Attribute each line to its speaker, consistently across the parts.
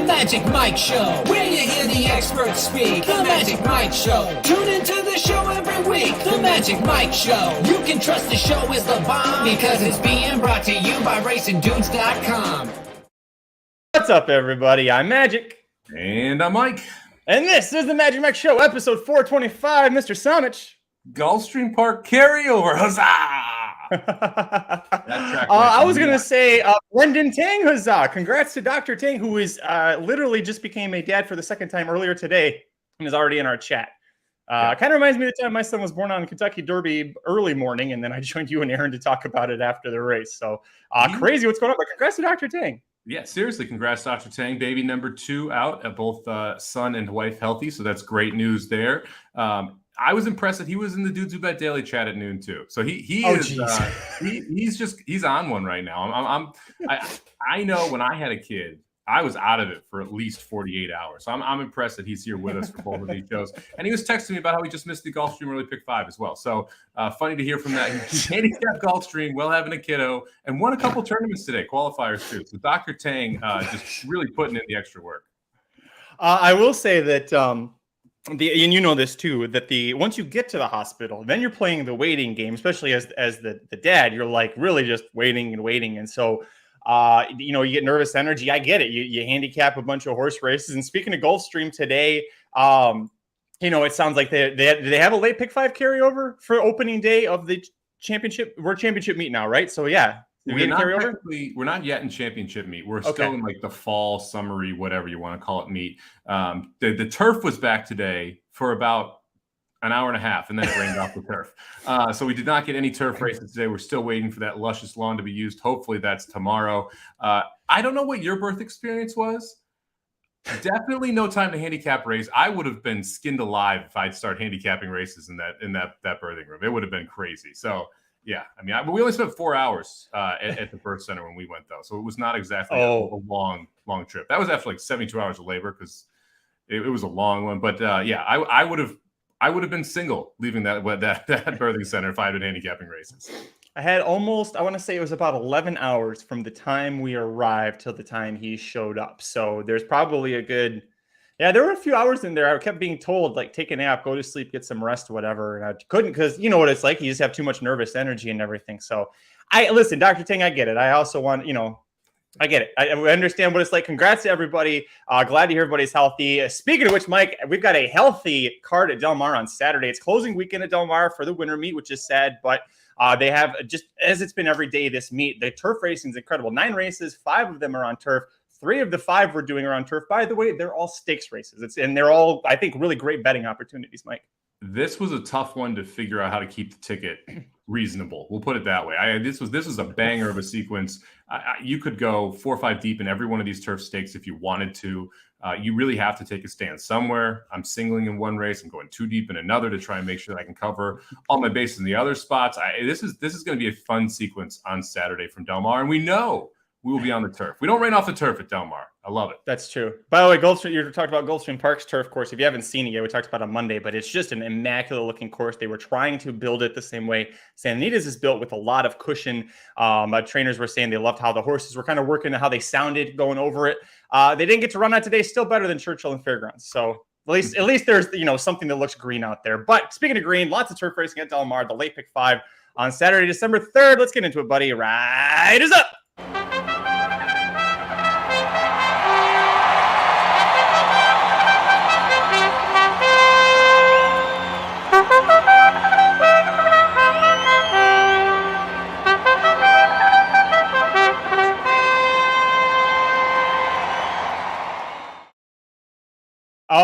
Speaker 1: Magic Mike Show, where you hear the experts speak. The Magic Mike Show. Tune into the show every week. The Magic Mike Show. You can trust the show is the bomb because it's being brought to you by RacingDudes.com.
Speaker 2: What's up, everybody? I'm Magic.
Speaker 3: And I'm Mike.
Speaker 2: And this is the Magic Mike Show, episode 425. Mr. Somich.
Speaker 3: Gulfstream Park carryover. Huzzah!
Speaker 2: I was going to say Brendan Tang, huzzah. Congrats to Dr. Tang, who is literally just became a dad for the second time earlier today and is already in our chat. Kind of reminds me of the time my son was born on Kentucky Derby early morning, and then I joined you and Aaron to talk about it after the race. So crazy what's going on, but congrats to Dr. Tang.
Speaker 3: Yeah, seriously, congrats, Dr. Tang. Baby number 2 out, both son and wife healthy, so that's great news there. I was impressed that he was in the Dudes Who Bet Daily chat at noon too. So he's on one right now. I know when I had a kid, I was out of it for at least 48 hours. So I'm impressed that he's here with us for both of these shows. And he was texting me about how he just missed the Gulfstream early pick 5 as well. So funny to hear from that. He's handicapped Gulfstream, well having a kiddo, and won a couple tournaments today, qualifiers too. So Dr. Tang just really putting in the extra work.
Speaker 2: I will say that and you know this too, that once you get to the hospital, then you're playing the waiting game, especially as the dad, you're like really just waiting and waiting. And so you get nervous energy. I get it. You handicap a bunch of horse races. And speaking of Gulfstream today, it sounds like they have a late pick 5 carryover for opening day of the World Championship meet now, right? So yeah.
Speaker 3: We're not yet in championship meet. We're still in like the fall, summery, whatever you want to call it, meet. The turf was back today for about an hour and a half, and then it rained off the turf. So we did not get any turf races today. We're still waiting for that luscious lawn to be used. Hopefully that's tomorrow. I don't know what your birth experience was. Definitely no time to handicap race. I would have been skinned alive if I'd start handicapping races in that birthing room. It would have been crazy. So yeah, we only spent 4 hours at the birth center when we went, though, so it was not exactly a long trip. That was after like 72 hours of labor because it was a long one. But I would have been single leaving that birthing center if I had been handicapping races.
Speaker 2: I had I want to say it was about 11 hours from the time we arrived till the time he showed up. So there's probably there were a few hours in there. I kept being told, like, take a nap, go to sleep, get some rest, whatever. And I couldn't because you know what it's like. You just have too much nervous energy and everything. So listen, Dr. Tang, I get it. I also want, I get it. I understand what it's like. Congrats to everybody. Glad to hear everybody's healthy. Speaking of which, Mike, we've got a healthy card at Del Mar on Saturday. It's closing weekend at Del Mar for the winter meet, which is sad, but they have, just as it's been every day this meet, the turf racing is incredible. 9 races, 5 of them are on turf. 3 of the 5 we're doing are on turf. By the way, they're all stakes races. And they're all, I think, really great betting opportunities, Mike.
Speaker 3: This was a tough one to figure out how to keep the ticket reasonable. We'll put it that way. This was a banger of a sequence. You could go 4 or 5 deep in every one of these turf stakes if you wanted to. You really have to take a stand somewhere. I'm singling in one race. I'm going 2 deep in another to try and make sure that I can cover all my bases in the other spots. This is going to be a fun sequence on Saturday from Del Mar, and we know we will be on the turf. We don't rain off the turf at Del Mar. I love it. That's true.
Speaker 2: By the way, Gulfstream, you talked about Gulfstream Park's turf course. If you haven't seen it yet, we talked about it on Monday, but it's just an immaculate looking course. They were trying to build it the same way Santa Anita's is built, with a lot of cushion. Trainers were saying they loved how the horses were kind of working and how they sounded going over it. They didn't get to run that today. Still better than Churchill and Fairgrounds. So at least there's something that looks green out there. But speaking of green, lots of turf racing at Del Mar, the late pick 5 on Saturday, December 3rd. Let's get into it, buddy. Riders up.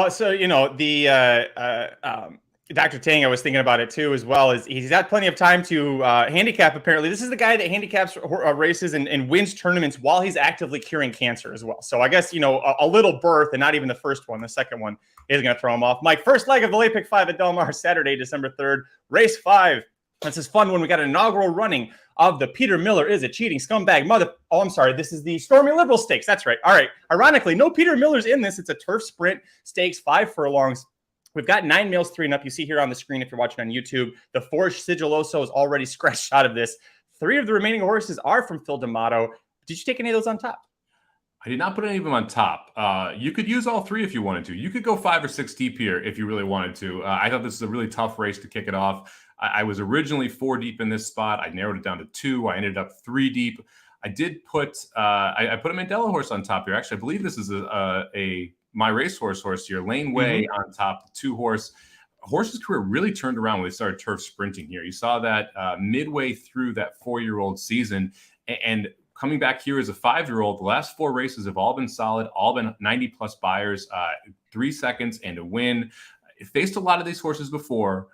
Speaker 2: So Dr. Tang, I was thinking about it too, as well, as he's got plenty of time to handicap. Apparently, this is the guy that handicaps races and wins tournaments while he's actively curing cancer as well. So I guess a little birth, and not even the first one, the second one is going to throw him off. Mike, first leg of the late pick 5 at Del Mar, Saturday, December 3rd, race 5. This is fun when we got an inaugural running of the Peter Miller is a cheating scumbag mother. Oh, I'm sorry. This is the Stormy Liberal Stakes. That's right. All right. Ironically, no Peter Miller's in this. It's a turf sprint stakes, 5 furlongs. We've got 9 males, 3 and up. You see here on the screen if you're watching on YouTube. The Forge Sigiloso is already scratched out of this. 3 of the remaining horses are from Phil D'Amato. Did you take any of those on top?
Speaker 3: I did not put any of them on top. You could use all three if you wanted to. You could go 5 or 6 deep here if you really wanted to. I thought this was a really tough race to kick it off. I was originally 4 deep in this spot. I narrowed it down to 2. I ended up 3 deep. I did put I put a Mandela horse on top here. Actually, I believe this is a my racehorse horse here, Laneway on top, 2 horse. Horse's career really turned around when they started turf sprinting here. You saw that midway through that 4-year-old season, and coming back here as a 5-year-old, the last 4 races have all been solid, all been 90-plus buyers, 3 seconds and a win. It faced a lot of these horses before,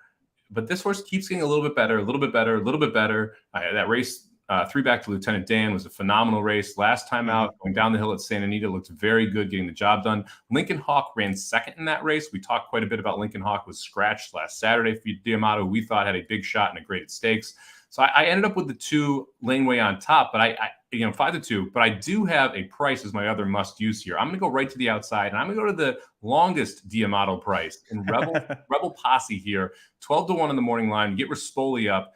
Speaker 3: but this horse keeps getting a little bit better, a little bit better, a little bit better. That race, 3 back to Lieutenant Dan, was a phenomenal race. Last time out, going down the hill at Santa Anita, looked very good getting the job done. Lincoln Hawk ran second in that race. We talked quite a bit about Lincoln Hawk was scratched last Saturday for D'Amato, who we thought had a big shot and a great at stakes. So I ended up with the 2 Laneway on top, but I 5-2. But I do have a price as my other must use here. I'm going to go right to the outside, and I'm going to go to the longest D'Amato price in Rebel Posse here, 12-1 on the morning line. Get Rispoli up.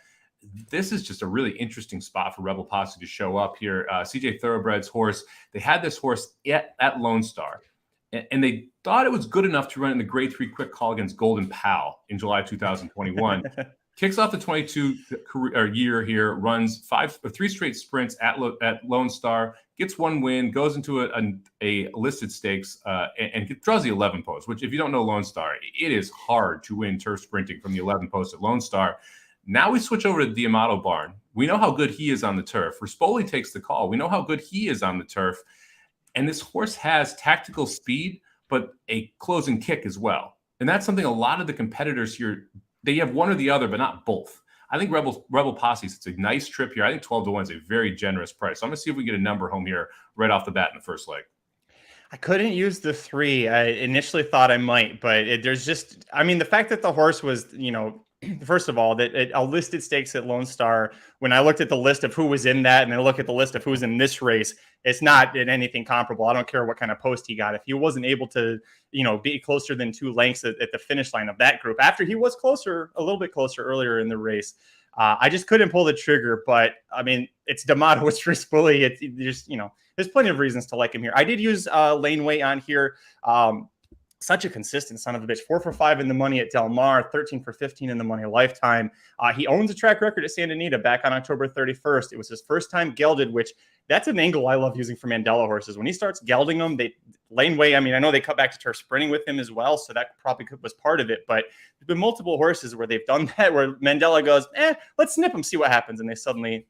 Speaker 3: This is just a really interesting spot for Rebel Posse to show up here. CJ Thoroughbred's horse. They had this horse at Lone Star, and they thought it was good enough to run in the Grade 3 quick call against Golden Pal in July 2021. Kicks off the 22 year here, runs 3 straight sprints at Lone Star, gets 1 win, goes into a listed stakes, and draws the 11 post, which if you don't know Lone Star, it is hard to win turf sprinting from the 11 post at Lone Star. Now we switch over to the D'Amato barn. We know how good he is on the turf. Rispoli takes the call. We know how good he is on the turf. And this horse has tactical speed, but a closing kick as well. And that's something a lot of the competitors here, they have one or the other, but not both. I think Rebel Posse, it's a nice trip here. I think 12-1 is a very generous price. So I'm going to see if we get a number home here right off the bat in the first leg.
Speaker 2: I couldn't use the 3. I initially thought I might, but there's just, I mean, the fact that the horse was, first of all, that a listed stakes at Lone Star, when I looked at the list of who was in that and I look at the list of who's in this race, it's not in anything comparable. I don't care what kind of post he got. If he wasn't able to, be closer than 2 lengths at the finish line of that group, after he was a little bit closer earlier in the race, I just couldn't pull the trigger. But I mean, it's D'Amato, it's Rispoli. It's just, there's plenty of reasons to like him here. I did use Laneway on here. Such a consistent son of a bitch. 4 for 5 in the money at Del Mar, 13 for 15 in the money Lifetime. He owns a track record at Santa Anita back on October 31st. It was his first time gelded, which that's an angle I love using for Mandela horses. When he starts gelding them, Laneway, I mean, I know they cut back to turf sprinting with him as well, so that probably was part of it. But there's been multiple horses where they've done that, where Mandela goes, let's snip them, see what happens. And they suddenly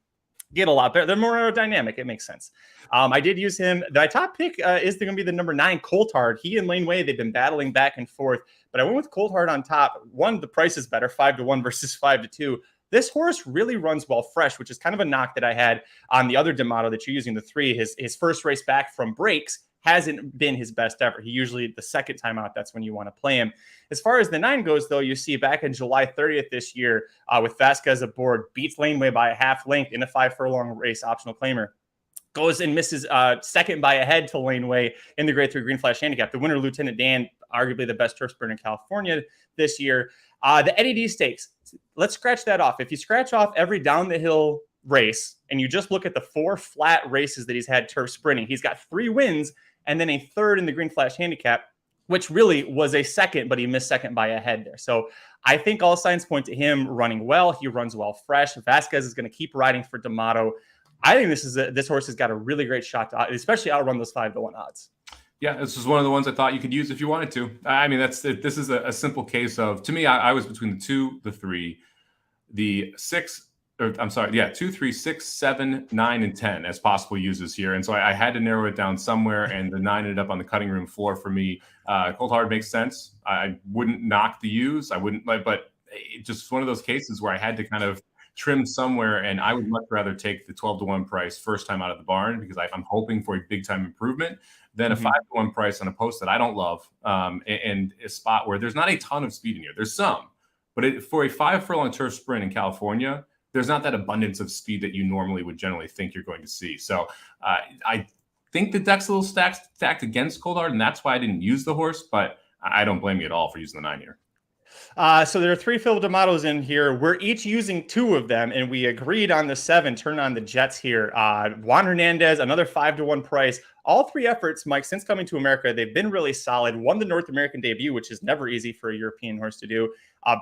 Speaker 2: get a lot better. They're more aerodynamic. It makes sense. I did use him. My top pick is going to be the number 9, Coulthard. He and Laneway, they've been battling back and forth, but I went with Coulthard on top. One, the price is better, 5-1 versus 5-2. This horse really runs well fresh, which is kind of a knock that I had on the other D'Amato that you're using, the 3. His first race back from breaks hasn't been his best ever. He usually, the second time out, that's when you want to play him. As far as the 9 goes, though, you see back in July 30th this year, with Vasquez aboard, beats Laneway by a half length in a 5-furlong race, optional claimer. Goes and misses second by a head to Laneway in the Grade 3 Green Flash Handicap. The winner, Lieutenant Dan, arguably the best turf sprinter in California this year. The Eddie D Stakes, let's scratch that off. If you scratch off every down the hill race and you just look at the 4 flat races that he's had turf sprinting, he's got 3 wins and then a 3rd in the Green Flash Handicap, which really was a 2nd, but he missed 2nd by a head there. So I think all signs point to him running well. He runs well fresh. Vasquez is going to keep riding for D'Amato. I think this horse has got a really great shot to especially outrun those 5-1 odds.
Speaker 3: Yeah, this is one of the ones I thought you could use if you wanted to. I mean, this is a simple case of, to me, I was between the 2, the 3, the 6, or I'm sorry, 2, 3, 6, 7, 9, and 10 as possible uses here. And so I had to narrow it down somewhere, and the 9 ended up on the cutting room floor for me. Coulthard makes sense. I wouldn't knock the use. I wouldn't, but it's just one of those cases where I had to kind of trim somewhere, and I would much rather take the 12-1 price first time out of the barn because I'm hoping for a big time improvement than a 5-1 price on a post that I don't love, and a spot where there's not a ton of speed in here. There's some, but for a 5-furlong turf sprint in California, there's not that abundance of speed that you normally would generally think you're going to see. So I think the deck's a little stacked against Coulthard, and that's why I didn't use the horse, but I don't blame you at all for using the 9 here.
Speaker 2: So there are 3 Phil D'Amatos in here. We're each using 2 of them, and we agreed on the 7. Turn on the Jets here. Juan Hernandez, another 5-1 price. All 3 efforts, Mike, since coming to America, they've been really solid. Won the North American debut, which is never easy for a European horse to do.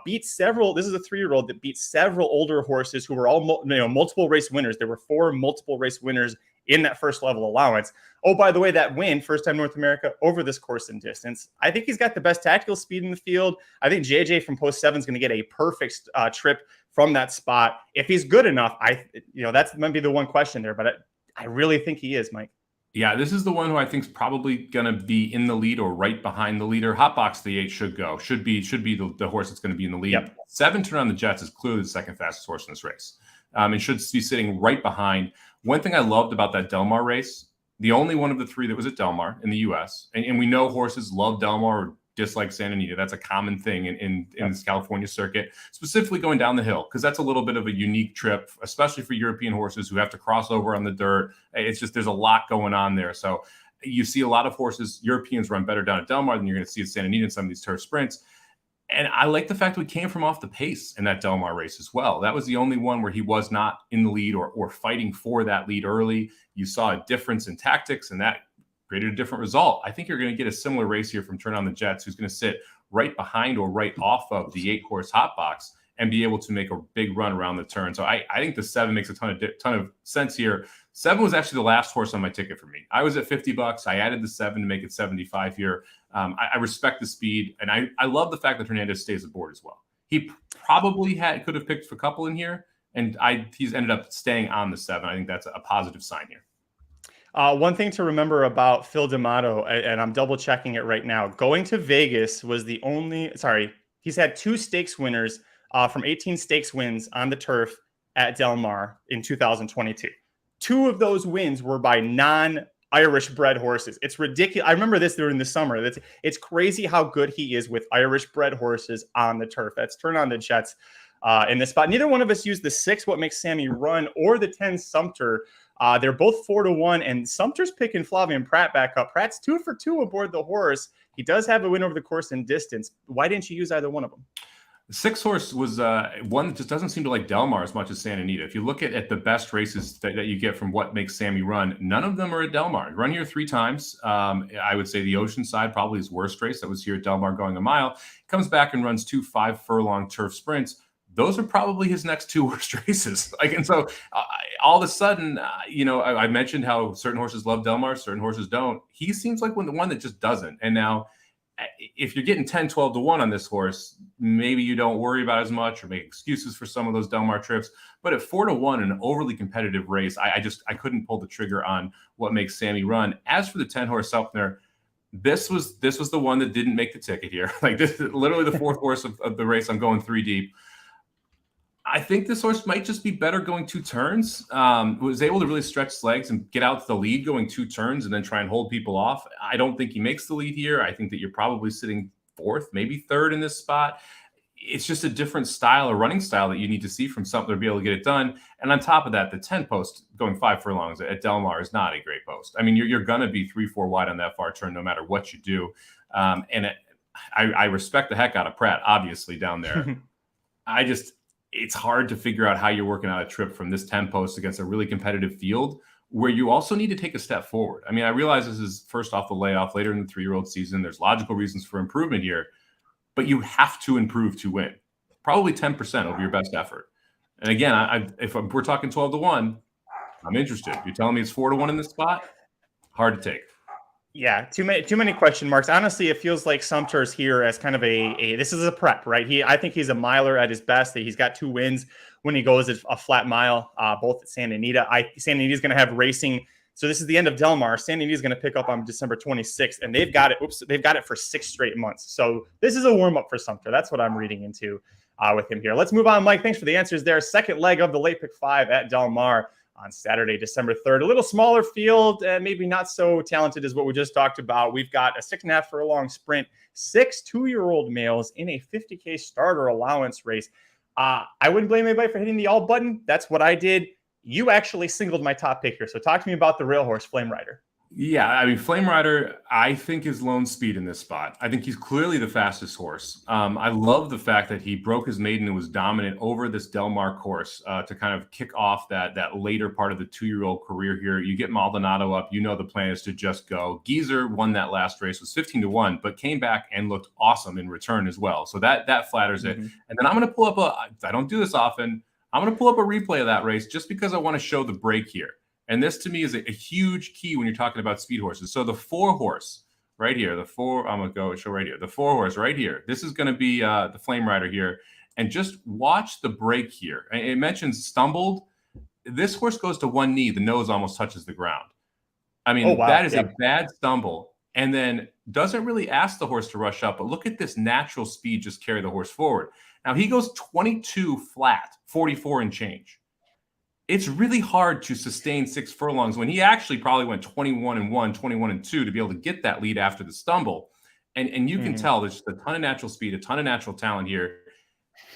Speaker 2: Beat several. This is a 3-year-old that beat several older horses who were all multiple race winners. There were 4 multiple race winners in that first level allowance. Oh, by the way, that win, first time North America over this course and distance. I think he's got the best tactical speed in the field. I think JJ from post 7 is going to get a perfect trip from that spot. If he's good enough, that's might be the one question there, but I really think he is, Mike.
Speaker 3: Yeah, this is the one who I think is probably going to be in the lead or right behind the leader. Hotbox, the 8 should go. Should be the horse that's going to be in the lead.
Speaker 2: Yep.
Speaker 3: 7, Turn on the Jets, is clearly the second fastest horse in this race. And should be sitting right behind. One thing I loved about that Del Mar race, the only one of the 3 that was at Del Mar in the U.S., and we know horses love Del Mar or dislike Santa Anita. That's a common thing in this California circuit, specifically going down the hill, because that's a little bit of a unique trip, especially for European horses who have to cross over on the dirt. It's just, there's a lot going on there. So you see a lot of horses, Europeans run better down at Del Mar than you're going to see at Santa Anita in some of these turf sprints. And I like the fact that we came from off the pace in that Del Mar race as well. That was the only one where he was not in the lead or fighting for that lead early. You saw a difference in tactics, and that created a different result. I think you're going to get a similar race here from Turn on the Jets, who's going to sit right behind or right off of the 8-horse Hotbox and be able to make a big run around the turn. So I think the 7 makes a ton of sense here. 7 was actually the last horse on my ticket for me. I was at $50. I added the 7 to make it 75 here. I respect the speed, and I love the fact that Hernandez stays aboard as well. He probably could have picked a couple in here, and he's ended up staying on the 7. I think that's a positive sign here.
Speaker 2: One thing to remember about Phil D'Amato, and I'm double checking it right now, going to Vegas was the only, he's had 2 stakes winners from 18 stakes wins on the turf at Del Mar in 2022. 2 of those wins were by non-Irish bred horses. It's ridiculous. I remember this during the summer. It's crazy how good he is with Irish bred horses on the turf. That's Turn on the Jets in this spot. Neither one of us used the 6, What Makes Sammy Run, or the 10, Sumter. They're both 4-1, and Sumter's picking Flavian Pratt back up. Pratt's 2 for 2 aboard the horse. He does have a win over the course and distance. Why didn't you use either one of them?
Speaker 3: The 6 horse was one that just doesn't seem to like Del Mar as much as Santa Anita. If you look at the best races that you get from What Makes Sammy Run, none of them are at Del Mar. Run here 3 times. I would say the Oceanside, probably his worst race. That was here at Del Mar going a mile. Comes back and runs 2 5-furlong turf sprints. Those are probably his next 2 worst races. And so all of a sudden, I mentioned how certain horses love Del Mar, certain horses don't. He seems like the one that just doesn't. And now, if you're getting 10, 12-1 on this horse, maybe you don't worry about as much or make excuses for some of those Del Mar trips. But at 4-1 in an overly competitive race, I couldn't pull the trigger on What Makes Sammy Run. As for the 10-horse Selkner, this was the one that didn't make the ticket here. Like, this is literally the 4th horse of the race. I'm going 3 deep. I think this horse might just be better going 2 turns. Was able to really stretch his legs and get out to the lead going 2 turns and then try and hold people off. I don't think he makes the lead here. I think that you're probably sitting 4th, maybe 3rd in this spot. It's just a different style, a running style that you need to see from something to be able to get it done. And on top of that, the 10 post going 5 furlongs at Del Mar is not a great post. I mean, you're going to be 3-4 wide on that far turn no matter what you do. I respect the heck out of Pratt, obviously, down there. It's hard to figure out how you're working out a trip from this 10 post against a really competitive field where you also need to take a step forward. I mean, I realize this is first off the layoff later in the 3-year-old season. There's logical reasons for improvement here, but you have to improve to win. Probably 10% over your best effort. And again, if we're talking 12-1, I'm interested. You're telling me it's 4-1 in this spot? Hard to take.
Speaker 2: Yeah, too many question marks. Honestly, it feels like Sumter's here as kind of this is a prep, right? I think he's a miler at his best. He's got 2 wins when he goes a flat mile, both at Santa Anita. Santa Anita is going to have racing. So this is the end of Del Mar. Santa Anita is going to pick up on December 26th, and they've got it for 6 straight months. So this is a warm up for Sumter. That's what I'm reading into with him here. Let's move on, Mike. Thanks for the answers there. Second leg of the late pick 5 at Del Mar on Saturday, December 3rd. A little smaller field, maybe not so talented as what we just talked about. We've got a 6.5 furlong sprint, 6 2-year-old males in a 50K starter allowance race. I wouldn't blame anybody for hitting the all button. That's what I did. You actually singled my top pick here. So talk to me about the rail horse, Flame Rider.
Speaker 3: Yeah, I mean, Flame Rider, I think is lone speed in this spot. I think he's clearly the fastest horse. I love the fact that he broke his maiden and was dominant over this Del Mar course to kind of kick off that later part of the 2-year-old career here. You get Maldonado up, you know the plan is to just go. Geezer won that last race, was 15-1, but came back and looked awesome in return as well. So that flatters it. And then I'm going to pull up I don't do this often. I'm going to pull up a replay of that race just because I want to show the break here. And this to me is a huge key when you're talking about speed horses. So the 4-horse right here, I'm going to go show right here. The 4-horse right here. This is going to be the Flame Rider here. And just watch the break here. It mentions stumbled. This horse goes to one knee. The nose almost touches the ground. I mean, that is a bad stumble. And then doesn't really ask the horse to rush up. But look at this natural speed just carry the horse forward. Now he goes 22 flat, 44 and change. It's really hard to sustain 6 furlongs when he actually probably went 21-1, 21-2 to be able to get that lead after the stumble. And you can tell there's just a ton of natural speed, a ton of natural talent here.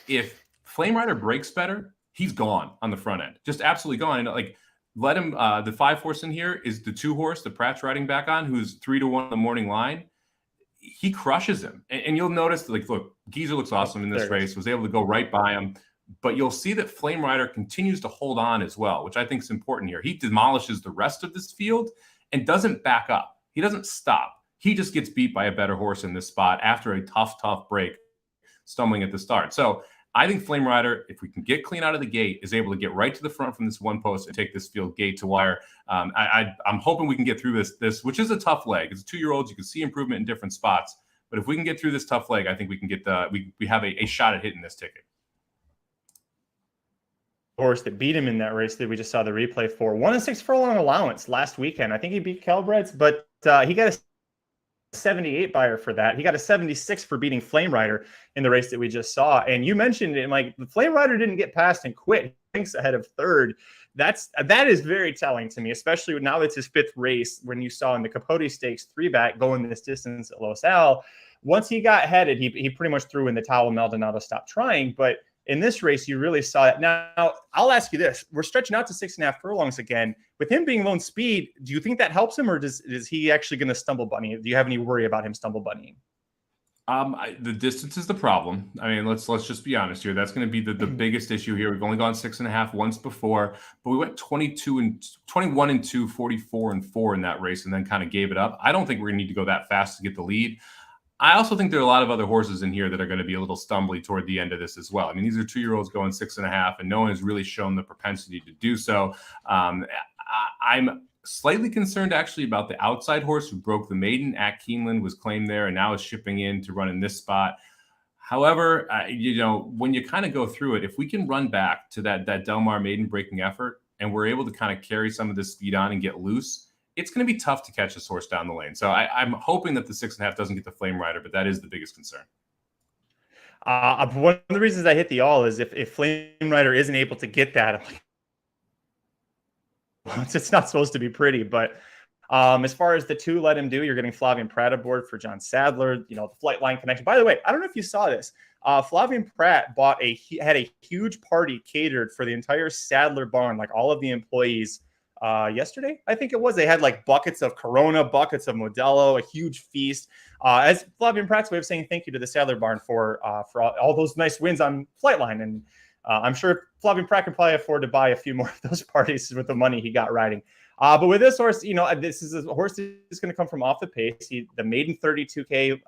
Speaker 3: If Flame Rider breaks better, he's gone on the front end, just absolutely gone. And like, let him, the 5-horse in here is the 2-horse that Pratt's riding back on, who's 3-1 in the morning line. He crushes him. And you'll notice, like, look, Geezer looks awesome in this race, was able to go right by him. But you'll see that Flame Rider continues to hold on as well, which I think is important here. He demolishes the rest of this field and doesn't back up. He doesn't stop. He just gets beat by a better horse in this spot after a tough break, stumbling at the start. So I think Flame Rider, if we can get clean out of the gate, is able to get right to the front from this one post and take this field gate to wire. I'm hoping we can get through this, which is a tough leg. It's a 2-year-old. You can see improvement in different spots. But if we can get through this tough leg, I think we can get we have a shot at hitting this ticket.
Speaker 2: Horse that beat him in that race that we just saw the replay for. 1-6 furlong allowance last weekend. I think he beat Kalleward, but he got a 78 buyer for that. He got a 76 for beating Flame Rider in the race that we just saw. And you mentioned it, like, the Flame Rider didn't get past and quit. He thinks ahead of third. That is very telling to me, especially now it's his 5th race. When you saw in the Capote Stakes 3-back going this distance at Los Al, once he got headed, he pretty much threw in the towel. Maldonado stopped trying, but in this race, you really saw it. Now, I'll ask you this. We're stretching out to 6.5 furlongs again. With him being lone speed, do you think that helps him, or is he actually going to stumble bunny? Do you have any worry about him stumble bunnying?
Speaker 3: The distance is the problem. I mean, let's just be honest here. That's going to be the biggest issue here. We've only gone 6.5 once before, but we went 21-2, 44-4 in that race and then kind of gave it up. I don't think we're going to need to go that fast to get the lead. I also think there are a lot of other horses in here that are going to be a little stumbly toward the end of this as well. I mean, these are 2-year-olds going 6.5, and no one has really shown the propensity to do so. I'm slightly concerned actually about the outside horse who broke the maiden at Keeneland, was claimed there, and now is shipping in to run in this spot. However, when you kind of go through it, if we can run back to that Del Mar maiden breaking effort, and we're able to kind of carry some of this speed on and get loose, it's going to be tough to catch this horse down the lane. So I'm hoping that the 6.5 doesn't get the Flame Rider, but that is the biggest concern.
Speaker 2: One of the reasons I hit the all is if Flame Rider isn't able to get that, I'm like, it's not supposed to be pretty. But as far as the 2, let him do. You're getting Flavien Prat aboard for John Sadler. The flight line connection. By the way, I don't know if you saw this. Flavien Prat had a huge party catered for the entire Sadler barn, like all of the employees. Yesterday, I think it was. They had like buckets of Corona, buckets of Modelo, a huge feast. As Flavien Prat's way of saying thank you to the Sadler barn for all those nice wins on Flightline. And I'm sure Flavien Prat can probably afford to buy a few more of those parties with the money he got riding. But with this horse, this is a horse that's going to come from off the pace. The maiden 32K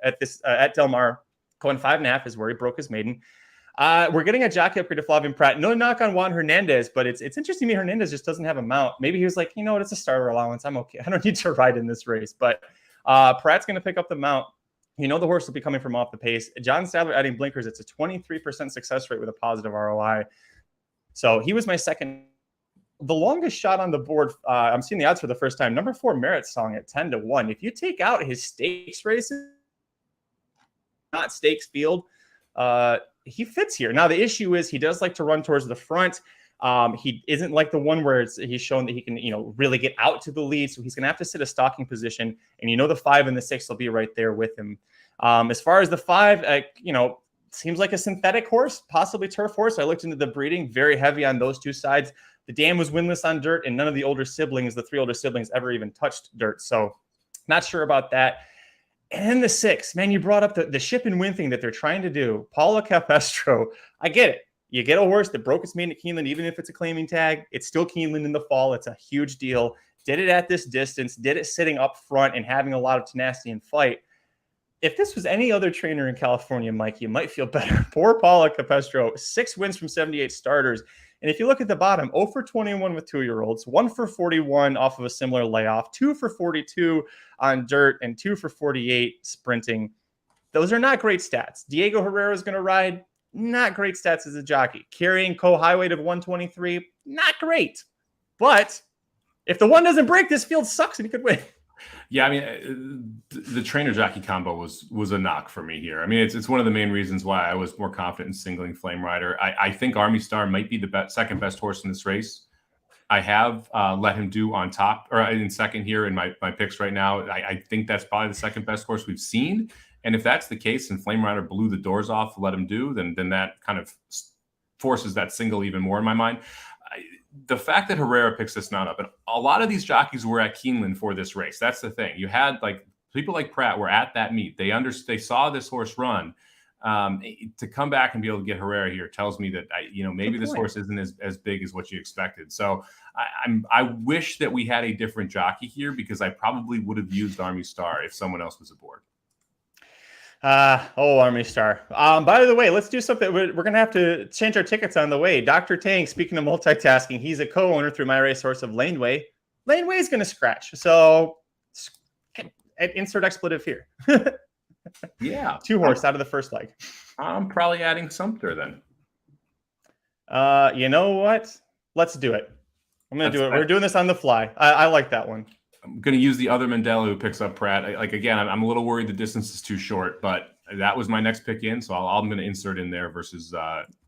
Speaker 2: at Del Mar, going 5.5 is where he broke his maiden. We're getting a jockey upgrade to Flavien Prat. No knock on Juan Hernandez, but it's interesting to me. Hernandez just doesn't have a mount. Maybe he was like, you know what, it's a starter allowance. I'm okay. I don't need to ride in this race. But Pratt's going to pick up the mount. The horse will be coming from off the pace. John Sadler adding blinkers. It's a 23% success rate with a positive ROI. So he was my second. The longest shot on the board, I'm seeing the odds for the first time. Number 4, Merit Song at 10-1. If you take out his stakes races, not stakes field, he fits here. Now, the issue is he does like to run towards the front. He isn't like the one where he's shown that he can, really get out to the lead. So he's going to have to sit a stalking position. And the 5 and the 6 will be right there with him. As far as the 5, seems like a synthetic horse, possibly turf horse. I looked into the breeding, very heavy on those two sides. The dam was winless on dirt, and none of the the 3 older siblings ever even touched dirt. So not sure about that. And then the 6, man, you brought up the ship and win thing that they're trying to do. Paula Capestro, I get it. You get a horse that broke its mane at Keeneland, even if it's a claiming tag, it's still Keeneland in the fall. It's a huge deal. Did it at this distance, did it sitting up front and having a lot of tenacity and fight. If this was any other trainer in California, Mike, you might feel better. Poor Paula Capestro, 6 wins from 78 starters. And if you look at the bottom, 0 for 21 with 2-year-olds, 1 for 41 off of a similar layoff, 2 for 42 on dirt, and 2 for 48 sprinting. Those are not great stats. Diego Herrera is going to ride. Not great stats as a jockey. Carrying co-high weight of 123, not great. But if the one doesn't break, this field sucks and he could win.
Speaker 3: Yeah, I mean, the trainer-jockey combo was a knock for me here. I mean, it's one of the main reasons why I was more confident in singling Flame Rider. I think Army Star might be the second best horse in this race. I have let him do on top or in second here in my picks right now. I think that's probably the second best horse we've seen. And if that's the case and Flame Rider blew the doors off, let him do, then that kind of forces that single even more in my mind. The fact that Herrera picks this mount up, and a lot of these jockeys were at Keeneland for this race. That's the thing. You had like people like Pratt were at that meet. They saw this horse run. To come back and be able to get Herrera here tells me that maybe this horse isn't as big as what you expected. So I wish that we had a different jockey here because I probably would have used Army Star if someone else was aboard.
Speaker 2: Army Star. By the way, let's do something. We're going to have to change our tickets on the way. Dr. Tang, speaking of multitasking, he's a co-owner through My Racehorse of Laneway. Laneway is going to scratch. So insert expletive here.
Speaker 3: Yeah.
Speaker 2: 2 horse out of the first leg.
Speaker 3: I'm probably adding Sumter then.
Speaker 2: You know what? Let's do it. I'm going to do it. We're doing this on the fly. I like that one.
Speaker 3: I'm going to use the other Mandela who picks up Pratt. Again, I'm a little worried the distance is too short, but that was my next pick in. So I'm going to insert in there versus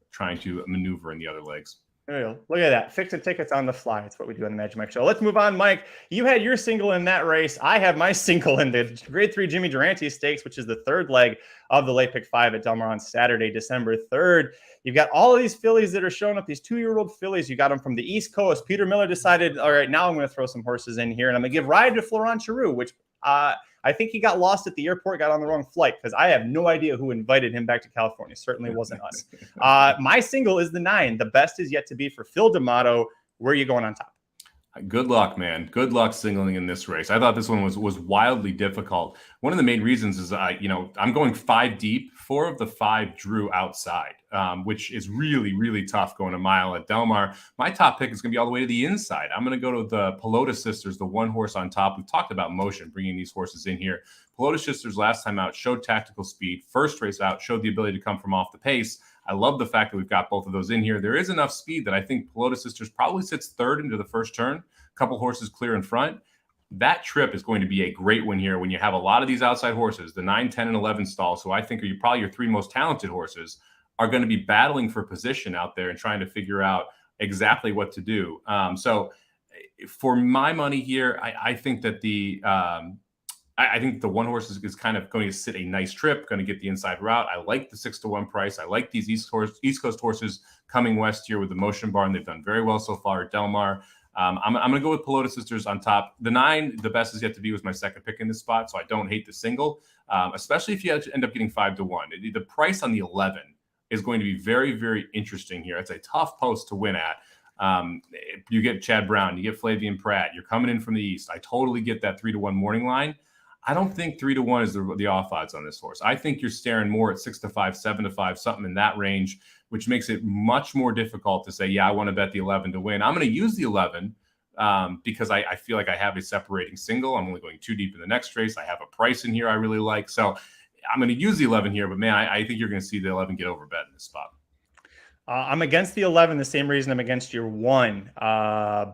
Speaker 3: trying to maneuver in the other legs.
Speaker 2: There you go. Look at that. Fixing tickets on the fly. That's what we do on the Magic Mike Show. Let's move on, Mike. You had your single in that race. I have my single in the Grade 3 Jimmy Durante Stakes, which is the 3rd leg of the late pick 5 at Del Mar on Saturday, December 3rd. You've got all of these fillies that are showing up, these 2-year-old fillies. You got them from the East Coast. Peter Miller decided, all right, now I'm going to throw some horses in here, and I'm going to give ride to Florent Giroux, which I think he got lost at the airport, got on the wrong flight, because I have no idea who invited him back to California. Certainly wasn't us. My single is the 9. The best is yet to be for Phil D'Amato. Where are you going on top?
Speaker 3: Good luck, man. Good luck singling in this race. I thought this one was wildly difficult. One of the main reasons is, I'm going 5 deep. 4 of the 5 drew outside, which is really, really tough going a mile at Del Mar. My top pick is going to be all the way to the inside. I'm going to go to the Pelota Sisters, the 1 horse on top. We've talked about motion, bringing these horses in here. Pelota Sisters last time out showed tactical speed. First race out showed the ability to come from off the pace. I love the fact that we've got both of those in here. There is enough speed that I think Pelota Sisters probably sits 3rd into the first turn, a couple horses clear in front. That trip is going to be a great one here when you have a lot of these outside horses, the 9, 10, and 11 stalls, who I think are probably your 3 most talented horses, are going to be battling for position out there and trying to figure out exactly what to do. So for my money here, I think that I think the 1 horse is kind of going to sit a nice trip, going to get the inside route. I like the 6-1 price. I like these East Coast horses coming west here with the Motion Barn. They've done very well so far at Del Mar. I'm going to go with Pelota Sisters on top. The 9, the best is yet to be, was my second pick in this spot, so I don't hate the single, especially if you end up getting 5-1. The price on the 11 is going to be very, very interesting here. It's a tough post to win at. You get Chad Brown, you get Flavian Pratt. You're coming in from the East. I totally get that 3-1 morning line. I don't think 3-1 is the off odds on this horse. I think you're staring more at 6-5, 7-5, something in that range, which makes it much more difficult to say, yeah, I want to bet the 11 to win. I'm going to use the 11 because I feel like I have a separating single. I'm only going 2 deep in the next race. I have a price in here I really like. So I'm going to use the 11 here, but man, I think you're going to see the 11 get overbet in this spot.
Speaker 2: I'm against the 11, the same reason I'm against your 1.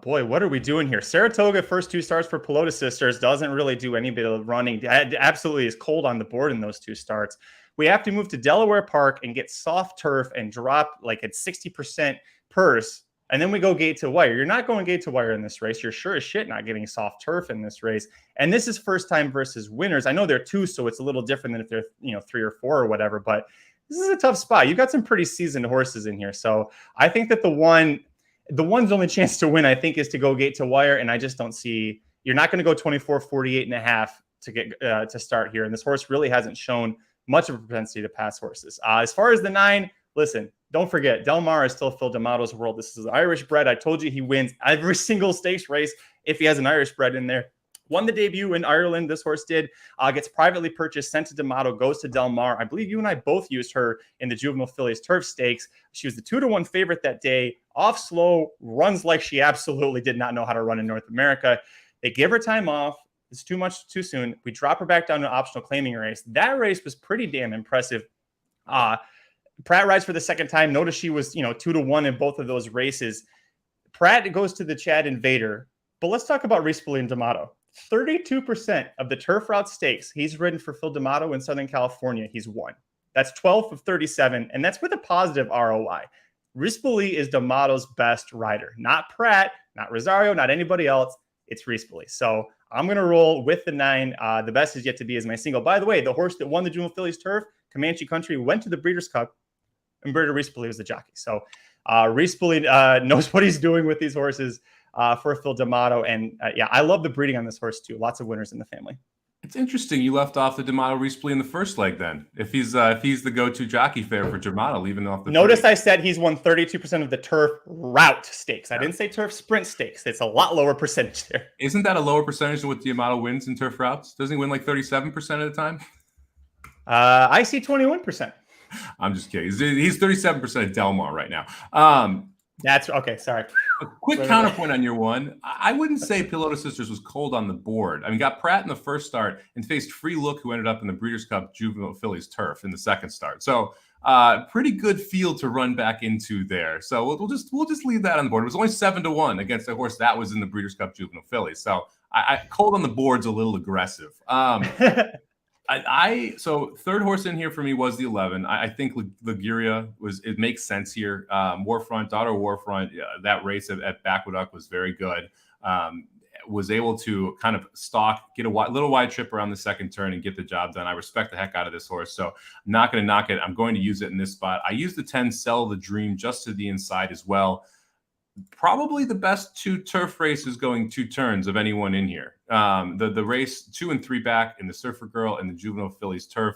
Speaker 2: Boy, what are we doing here? Saratoga, first 2 starts for Pelota Sisters, doesn't really do any bit of running. It absolutely is cold on the board in those 2 starts. We have to move to Delaware Park and get soft turf and drop like at 60% purse. And then we go gate to wire. You're not going gate to wire in this race. You're sure as shit not getting soft turf in this race. And this is first time versus winners. I know they're 2, so it's a little different than if they're 3 or 4 or whatever, but this is a tough spot. You've got some pretty seasoned horses in here. So I think that the 1, the one's only chance to win, I think, is to go gate to wire. And I just don't see, you're not going to go 24-48.5 to get to start here. And this horse really hasn't shown much of a propensity to pass horses. As far as the 9, listen, don't forget, Del Mar is still Phil D'Amato's world. This is Irish bred. I told you he wins every single stakes race if he has an Irish bred in there. Won the debut in Ireland, this horse did. Gets privately purchased, sent to D'Amato, goes to Del Mar. I believe you and I both used her in the Juvenile Fillies Turf Stakes. She was the 2-1 favorite that day. Off slow, runs like she absolutely did not know how to run in North America. They give her time off. It's too much too soon. We drop her back down to an optional claiming race. That race was pretty damn impressive. Pratt rides for the second time. Notice she was, 2-1 in both of those races. Pratt goes to the Chad Invader. But let's talk about Rispoli and D'Amato. 32% of the turf route stakes he's ridden for Phil D'Amato in Southern California, he's won. That's 12 of 37, and that's with a positive ROI. Rispoli is D'Amato's best rider. Not Pratt, not Rosario, not anybody else. It's Rispoli. So I'm going to roll with the 9. The best is yet to be as my single. By the way, the horse that won the Juvenile Fillies Turf, Comanche Country, went to the Breeders' Cup, and Berta Rispoli was the jockey. So Rispoli knows what he's doing with these horses. For Phil D'Amato. And I love the breeding on this horse too. Lots of winners in the family.
Speaker 3: It's interesting you left off the D'Amato Rispoli in the first leg then. If he's the go-to jockey fare for D'Amato, leaving off the
Speaker 2: Notice I said he's won 32% of the turf route stakes. I didn't say turf sprint stakes. It's a lot lower percentage there.
Speaker 3: Isn't that a lower percentage than what D'Amato wins in turf routes? Doesn't he win like 37% of the time?
Speaker 2: I see 21%.
Speaker 3: I'm just kidding. He's 37% of Del Mar right now.
Speaker 2: That's okay. Sorry.
Speaker 3: A quick counterpoint on your one. I wouldn't say Piloto Sisters was cold on the board. I mean, got Pratt in the first start and faced Free Look, who ended up in the Breeders' Cup Juvenile Fillies Turf in the second start. So pretty good field to run back into there. So we'll just leave that on the board. It was only 7-1 against a horse that was in the Breeders' Cup Juvenile Fillies. So I cold on the board's a little aggressive. So third horse in here for me was the 11. I think Liguria it makes sense here. Warfront, Daughter Warfront, that race at Backwood was very good. Was able to kind of stalk, get a little wide trip around the second turn and get the job done. I respect the heck out of this horse. So I'm not going to knock it. I'm going to use it in this spot. I use the 10, Sell the Dream, just to the inside as well. Probably the best 2 turf races going 2 turns of anyone in here. The race 2 and 3 back in the Surfer Girl and the Juvenile Fillies Turf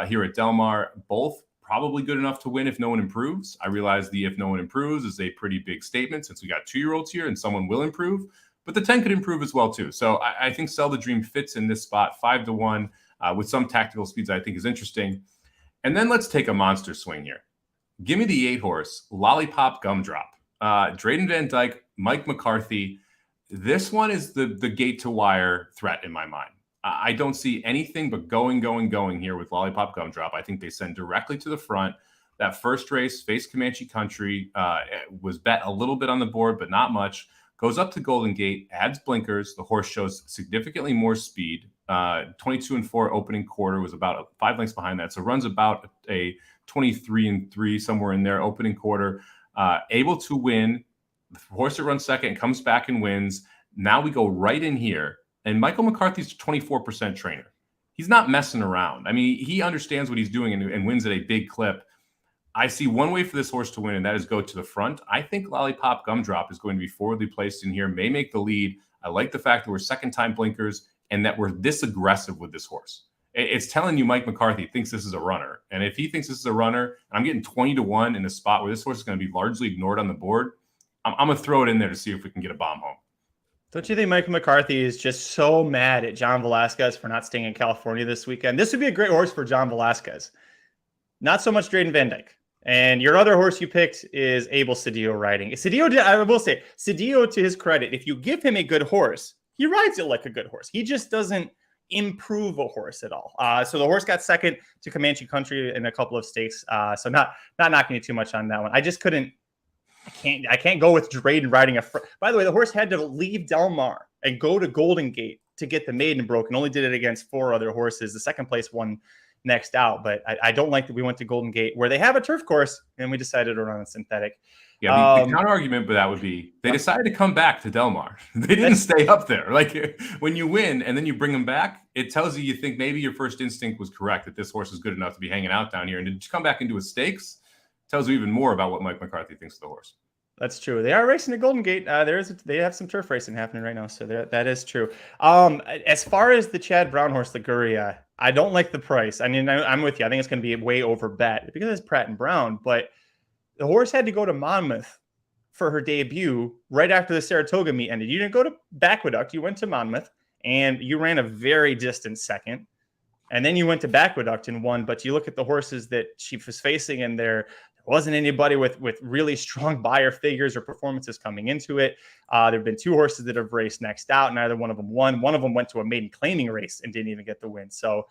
Speaker 3: here at Del Mar, both probably good enough to win if no one improves. I realize the if no one improves is a pretty big statement since we got 2-year-olds here and someone will improve, but the 10 could improve as well too. So I think Sell the Dream fits in this spot 5-1 with some tactical speeds I think is interesting. And then let's take a monster swing here. Give me the 8 horse, Lollipop Gumdrop. Drayden Van Dyke, Mike McCarthy. This one is the gate to wire threat in my mind. I don't see anything but going here with Lollipop Gumdrop. I think they send directly to the front. That first race, faced Comanche Country, was bet a little bit on the board, but not much. Goes up to Golden Gate, adds blinkers. The horse shows significantly more speed. 22-4 opening quarter, was about 5 lengths behind that. So runs about a 23-3, somewhere in there, opening quarter. Able to win. The horse that runs second comes back and wins. Now we go right in here. And Michael McCarthy's a 24% trainer. He's not messing around. I mean, he understands what he's doing and wins at a big clip. I see one way for this horse to win, and that is go to the front. I think Lollipop Gumdrop is going to be forwardly placed in here, may make the lead. I like the fact that we're second-time blinkers and that we're this aggressive with this horse. It's telling you Mike McCarthy thinks this is a runner. And if he thinks this is a runner, and I'm getting 20-1 in a spot where this horse is going to be largely ignored on the board, I'm going to throw it in there to see if we can get a bomb home.
Speaker 2: Don't you think Michael McCarthy is just so mad at John Velasquez for not staying in California this weekend? This would be a great horse for John Velasquez. Not so much Drayden Van Dyke. And your other horse you picked is Abel Cedillo riding. Cedillo, I will say, Cedillo, to his credit, if you give him a good horse, he rides it like a good horse. He just doesn't improve a horse at all. So the horse got second to Comanche Country in a couple of stakes. So not knocking you too much on that one. I just couldn't. I can't go with Drayden riding By the way, the horse had to leave Del Mar and go to Golden Gate to get the maiden broken. Only did it against 4 other horses. The second place one next out. But I don't like that we went to Golden Gate where they have a turf course and we decided to run a synthetic.
Speaker 3: Yeah, the counter argument for that would be they decided to come back to Del Mar. They didn't stay up there. Like when you win and then you bring them back, it tells you think maybe your first instinct was correct, that this horse is good enough to be hanging out down here. And to come back into a stakes tells you even more about what Mike McCarthy thinks of the horse.
Speaker 2: That's true. They are racing at Golden Gate. They have some turf racing happening right now, so that is true. As far as the Chad Brown horse, Liguria, I don't like the price. I mean, I'm with you. I think it's going to be way over bet because it's Pratt and Brown, but the horse had to go to Monmouth for her debut right after the Saratoga meet ended. You didn't go to Aqueduct. You went to Monmouth, and you ran a very distant second. And then you went to Aqueduct and won. But you look at the horses that she was facing, and there wasn't anybody with really strong buyer figures or performances coming into it. There have been 2 horses that have raced next out. Neither one of them won. One of them went to a maiden claiming race and didn't even get the win. So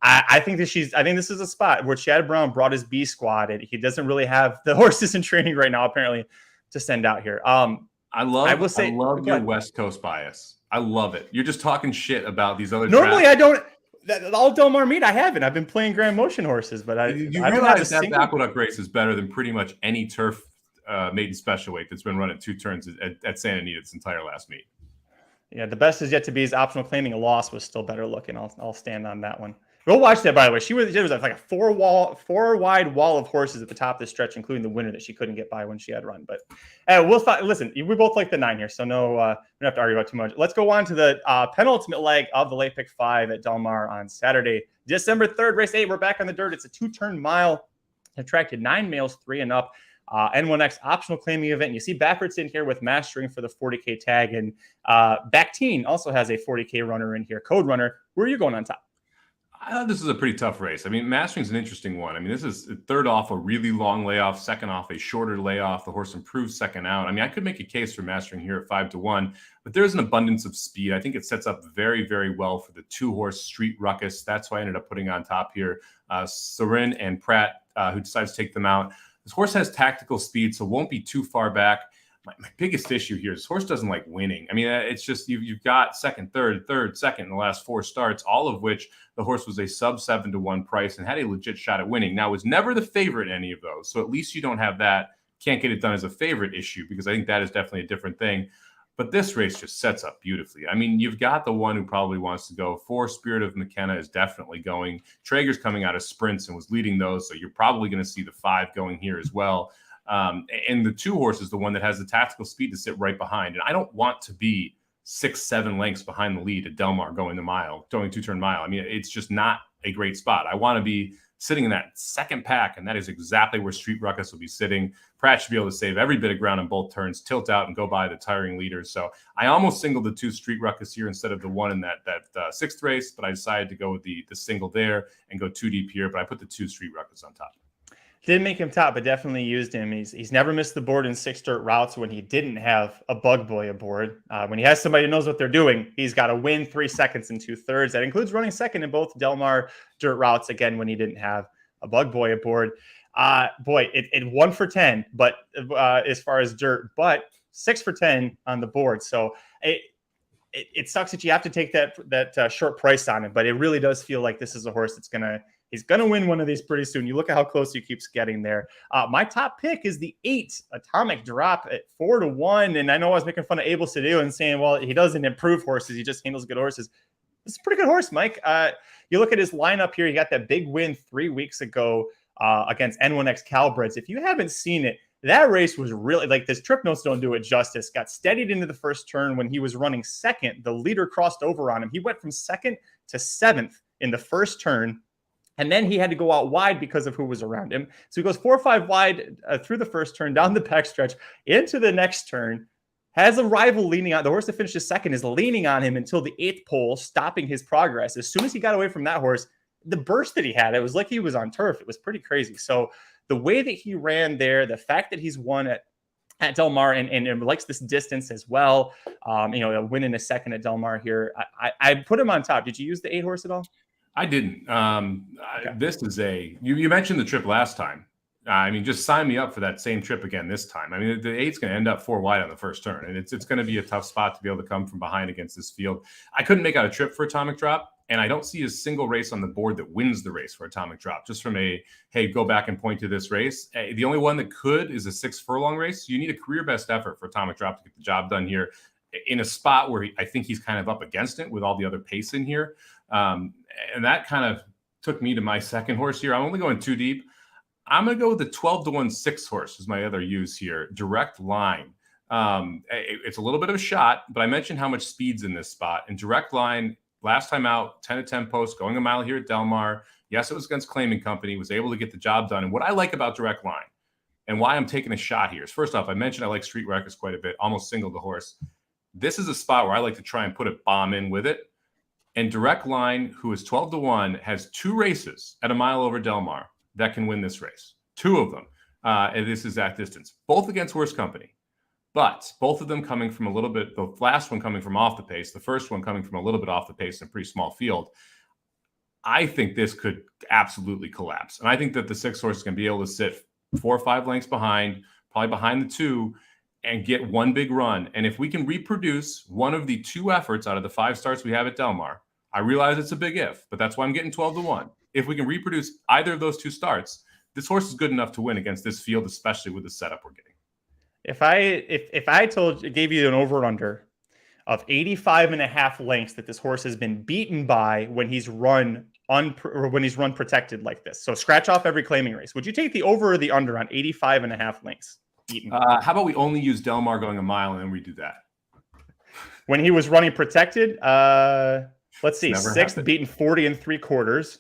Speaker 2: I think this is a spot where Chad Brown brought his B squad, and he doesn't really have the horses in training right now, apparently, to send out here.
Speaker 3: I love your West Coast bias. I love it. You're just talking shit about these other.
Speaker 2: Normally, I don't. All Del Mar meet, I haven't. I've been playing Grand Motion horses, but I don't
Speaker 3: realize that Aqueduct race is better than pretty much any turf maiden special weight that's been run at 2 turns at Santa Anita its entire last meet.
Speaker 2: Yeah, the best is yet to be. His optional claiming a loss was still better looking. I'll stand on that one. Go watch that, by the way. There was like a 4-wide wall of horses at the top of the stretch, including the winner that she couldn't get by when she had run. But listen, we both like the 9 here, so no, we don't have to argue about too much. Let's go on to the penultimate leg of the late pick 5 at Del Mar on Saturday, December 3rd, race 8. We're back on the dirt. It's a 2-turn mile. Attracted 9 males, 3 and up. N1X optional claiming event. And you see Baffert's in here with mastering for the 40K tag, and Bactine also has a 40K runner in here, code runner. Where are you going on top?
Speaker 3: I thought this is a pretty tough race. I mean, Mastering's an interesting one. I mean, this is 3rd off a really long layoff, 2nd off a shorter layoff. The horse improved 2nd out. I mean, I could make a case for Mastering here at 5-1, but there's an abundance of speed. I think it sets up very, very well for the 2-horse Street Ruckus. That's why I ended up putting on top here. Sorin and Pratt, who decides to take them out. This horse has tactical speed, so won't be too far back. My biggest issue here is this horse doesn't like winning. I mean, it's just you've got 2nd, 3rd, 3rd, 2nd in the last 4 starts, all of which the horse was a sub 7-1 price and had a legit shot at winning. Now, was never the favorite in any of those, so at least you don't have that can't get it done as a favorite issue, because I think that is definitely a different thing. But this race just sets up beautifully. I mean, you've got the one who probably wants to go. 4 Spirit of McKenna is definitely going. Traeger's coming out of sprints and was leading those, so you're probably going to see the 5 going here as well. And the 2 horse is the one that has the tactical speed to sit right behind. And I don't want to be 6-7 lengths behind the lead at Del Mar going 2-turn mile. I mean, it's just not a great spot. I want to be sitting in that 2nd pack, and that is exactly where Street Ruckus will be sitting. Pratt should be able to save every bit of ground in both turns, tilt out, and go by the tiring leaders. So I almost singled the 2 Street Ruckus here instead of the 1 in that 6th race, but I decided to go with the single there and go 2 deep here. But I put the 2 Street Ruckus on top.
Speaker 2: Didn't make him top, but definitely used him. He's never missed the board in 6 dirt routes when he didn't have a bug boy aboard. When he has somebody who knows what they're doing, he's got to win 3 seconds and 2/3. That includes running 2nd in both Del Mar dirt routes, again, when he didn't have a bug boy aboard. It 1 for 10, but as far as dirt, but 6 for 10 on the board. So it sucks that you have to take that short price on him, but it really does feel like this is a horse that's he's going to win one of these pretty soon. You look at how close he keeps getting there. My top pick is the 8 Atomic Drop at 4-1. And I know I was making fun of Abel Cedillo and saying, well, he doesn't improve horses. He just handles good horses. This is a pretty good horse, Mike. You look at his lineup here. He got that big win 3 weeks ago against N1X Calibreds. If you haven't seen it, that race was really, like, this trip notes don't do it justice. Got steadied into the first turn when he was running 2nd. The leader crossed over on him. He went from 2nd to 7th in the first turn. And then he had to go out wide because of who was around him. So he goes 4 or 5 wide through the first turn, down the backstretch, into the next turn, has a rival leaning on. The horse that finishes 2nd is leaning on him until the 8th pole, stopping his progress. As soon as he got away from that horse, the burst that he had, it was like he was on turf. It was pretty crazy. So the way that he ran there, the fact that he's won at Del Mar and likes this distance as well, winning a 2nd at Del Mar here, I put him on top. Did you use the 8 horse at all?
Speaker 3: I didn't.
Speaker 2: Okay.
Speaker 3: This is you mentioned the trip last time. I mean, just sign me up for that same trip again this time. I mean, the 8's going to end up 4 wide on the first turn, and it's going to be a tough spot to be able to come from behind against this field. I couldn't make out a trip for Atomic Drop, and I don't see a single race on the board that wins the race for Atomic Drop. Just from go back and point to this race. The only one that could is a 6 furlong race. You need a career best effort for Atomic Drop to get the job done here in a spot where I think he's kind of up against it with all the other pace in here. And that kind of took me to my 2nd horse here. I'm only going 2 deep. I'm going to go with the 12-1 6 horse is my other use here. Direct Line. It's a little bit of a shot, but I mentioned how much speed's in this spot. And Direct Line, last time out, 10-10 post, going a mile here at Del Mar. Yes, it was against Claiming Company, was able to get the job done. And what I like about Direct Line and why I'm taking a shot here is, first off, I mentioned I like Street Records quite a bit, almost singled the horse. This is a spot where I like to try and put a bomb in with it. And Direct Line, who is 12-1, has 2 races at a mile over Del Mar that can win this race. 2 of them. And this is that distance, both against Horse Company. But both of them coming from a little bit, the last one coming from off the pace, the first one coming from a little bit off the pace in a pretty small field. I think this could absolutely collapse. And I think that the 6 horse is going to be able to sit 4 or 5 lengths behind, probably behind the 2, and get one big run. And if we can reproduce one of the 2 efforts out of the 5 starts we have at Del Mar, I realize it's a big if, but that's why I'm getting 12-1. If we can reproduce either of those 2 starts, this horse is good enough to win against this field, especially with the setup we're getting.
Speaker 2: If I gave you an over under of 85.5 lengths that this horse has been beaten by when he's run protected like this, so scratch off every claiming race, would you take the over or the under on 85.5 lengths beaten?
Speaker 3: How about we only use Del Mar going a mile and then we do that?
Speaker 2: When he was running protected, let's see, 6th, beaten 40 3/4.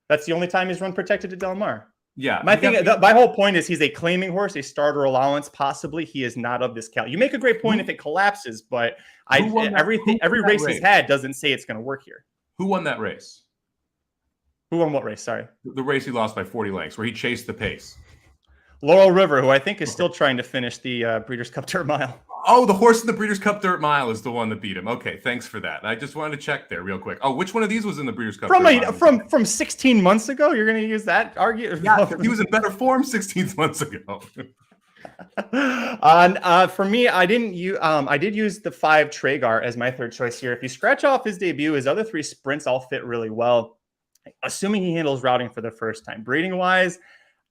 Speaker 2: That's the only time he's run protected at Del Mar.
Speaker 3: Yeah.
Speaker 2: My whole point is he's a claiming horse, a starter allowance, possibly. He is not of this cal. You make a great point if it collapses, but every race he's had doesn't say it's going to work here.
Speaker 3: Who won that race?
Speaker 2: Who won what race? Sorry.
Speaker 3: The race he lost by 40 lengths, where he chased the pace.
Speaker 2: Laurel River, who I think is still trying to finish the Breeders' Cup Dirt Mile.
Speaker 3: Oh, the horse in the Breeders' Cup Dirt Mile is the one that beat him. Okay, thanks for that. I just wanted to check there real quick. Oh, which one of these was in the Breeders' Cup Dirt Mile?
Speaker 2: From 16 months ago? You're going to use that argument?
Speaker 3: Yeah, he was in better form 16 months ago.
Speaker 2: For me, I did use the 5 Traeger as my third choice here. If you scratch off his debut, his other 3 sprints all fit really well, assuming he handles routing for the first time. Breeding wise,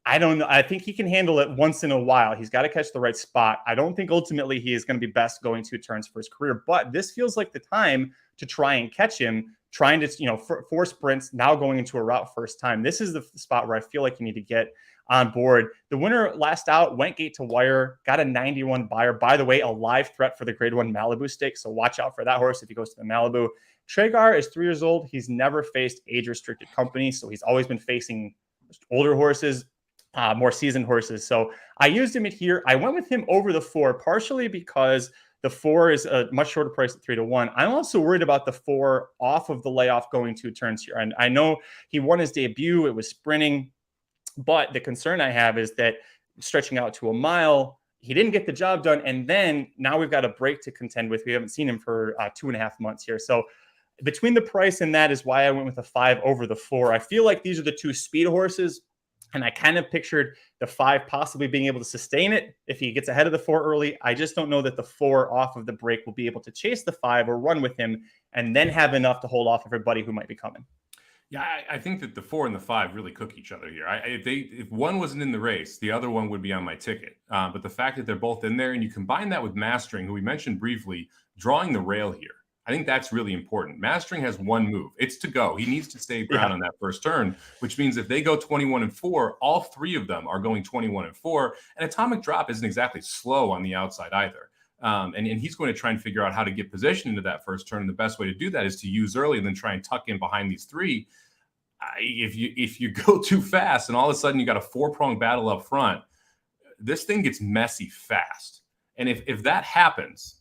Speaker 2: I don't know. I think he can handle it once in a while. He's got to catch the right spot. I don't think ultimately he is going to be best going 2 turns for his career, but this feels like the time to try and catch him, trying to, 4 sprints, now going into a route first time. This is the spot where I feel like you need to get on board. The winner last out went gate to wire, got a 91 buyer. By the way, a live threat for the grade 1 Malibu Stakes. So watch out for that horse if he goes to the Malibu. Traeger is 3 years old. He's never faced age restricted company. So he's always been facing older horses, more seasoned horses. So I used him at here. I went with him over the 4, partially because the 4 is a much shorter price at 3-1. I'm also worried about the 4 off of the layoff going 2 turns here. And I know he won his debut. It was sprinting. But the concern I have is that stretching out to a mile, he didn't get the job done. And then now we've got a break to contend with. We haven't seen him for 2.5 months here. So between the price and that is why I went with a 5 over the 4. I feel like these are the 2 speed horses. And I kind of pictured the 5 possibly being able to sustain it if he gets ahead of the 4 early. I just don't know that the 4 off of the break will be able to chase the 5 or run with him and then have enough to hold off everybody who might be coming.
Speaker 3: Yeah, I think that the 4 and the 5 really cook each other here. If one wasn't in the race, the other one would be on my ticket. But the fact that they're both in there, and you combine that with Mastering, who we mentioned briefly, drawing the rail here, I think that's really important. Mastering has one move. It's to go. He needs to stay ground on that first turn, which means if they go 21-4, all 3 of them are going 21-4. And Atomic Drop isn't exactly slow on the outside either. And he's going to try and figure out how to get position into that first turn. And the best way to do that is to use early and then try and tuck in behind these 3. If you go too fast and all of a sudden you got a 4-pronged battle up front, this thing gets messy fast. And if that happens,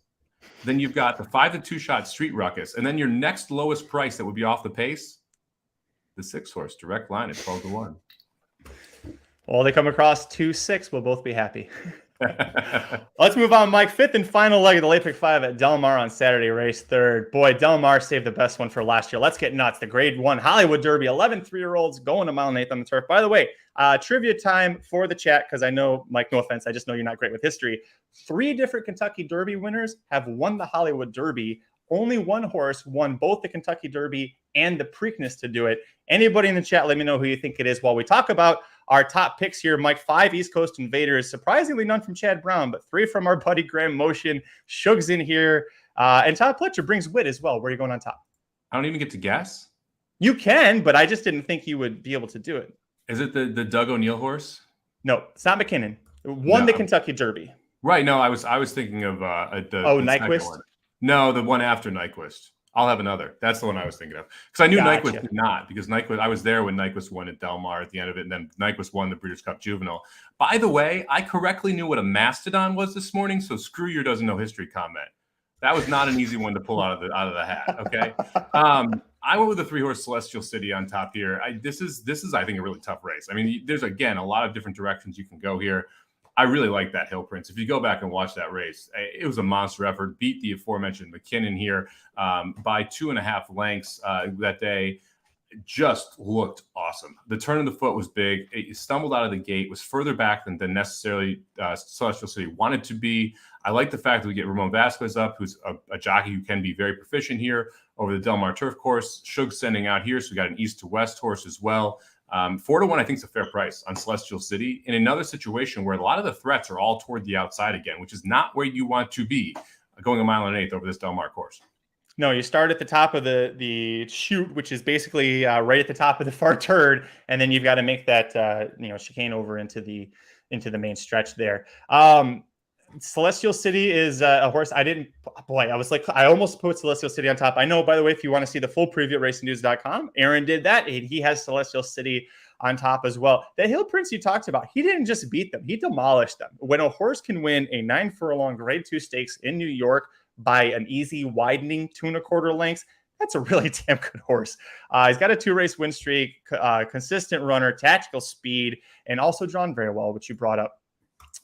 Speaker 3: then you've got the 5-2 shot Street Ruckus, and then your next lowest price that would be off the pace, the 6 horse Direct Line at 12-1.
Speaker 2: Well, they come across 2-6. We'll both be happy. Let's move on, Mike. 5th and final leg of the late pick 5 at Del Mar on Saturday, race 3rd. Boy, Del Mar saved the best one for last year. Let's get nuts. The grade 1 Hollywood Derby, 11 3-year-olds going a mile and 1/8 on the turf. By the way, trivia time for the chat, because I know, Mike, no offense, I just know you're not great with history. 3 different Kentucky Derby winners have won the Hollywood Derby. Only one horse won both the Kentucky Derby and the Preakness to do it. Anybody in the chat, let me know who you think it is while we talk about our top picks here. Mike, 5 East Coast Invaders. Surprisingly, none from Chad Brown, but 3 from our buddy Graham Motion. Shug's in here. And Todd Pletcher brings wit as well. Where are you going on top?
Speaker 3: I don't even get to guess.
Speaker 2: You can, but I just didn't think you would be able to do it.
Speaker 3: Is it the Doug O'Neill horse?
Speaker 2: No, it's not McKinnon. Won the Kentucky Derby.
Speaker 3: Right. No, I was thinking of the
Speaker 2: Nyquist.
Speaker 3: one. No, the one after Nyquist. I'll have another. That's the one I was thinking of. Because I knew Nyquist did not, because Nyquist, I was there when Nyquist won at Del Mar at the end of it, and then Nyquist won the Breeders' Cup Juvenile. By the way, I correctly knew what a mastodon was this morning, so screw your doesn't know history comment. That was not an easy one to pull out of the hat. Okay. I went with the 3-horse Celestial City on top here. This is I think a really tough race. I mean, there's again a lot of different directions you can go here. I really like that Hill Prince. If you go back and watch that race, it was a monster effort. Beat the aforementioned McKinnon here by 2.5 lengths that day. Just looked awesome. The turn of the foot was big. It stumbled out of the gate, was further back than necessarily Celestial City wanted to be. I like the fact that we get Ramon Vasquez up, who's a jockey who can be very proficient here over the Del Mar turf course. Shug's sending out here, so we got an east to west horse as well. 4-1, I think, is a fair price on Celestial City in another situation where a lot of the threats are all toward the outside again, which is not where you want to be going 1 1/8 over this Del Mar course.
Speaker 2: No, you start at the top of the chute, which is basically right at the top of the far turn, and then you've got to make that chicane over into the main stretch there. Celestial City is a horse I almost put Celestial City on top. I know, by the way, if you want to see the full preview at racingnews.com, Aaron did that. He has Celestial City on top as well. The Hill Prince you talked about, he didn't just beat them, he demolished them. When a horse can win a 9-furlong Grade 2 stakes in New York by an easy widening 2.25 lengths, that's a really damn good horse. He's got a 2-race win streak, consistent runner, tactical speed, and also drawn very well, which you brought up.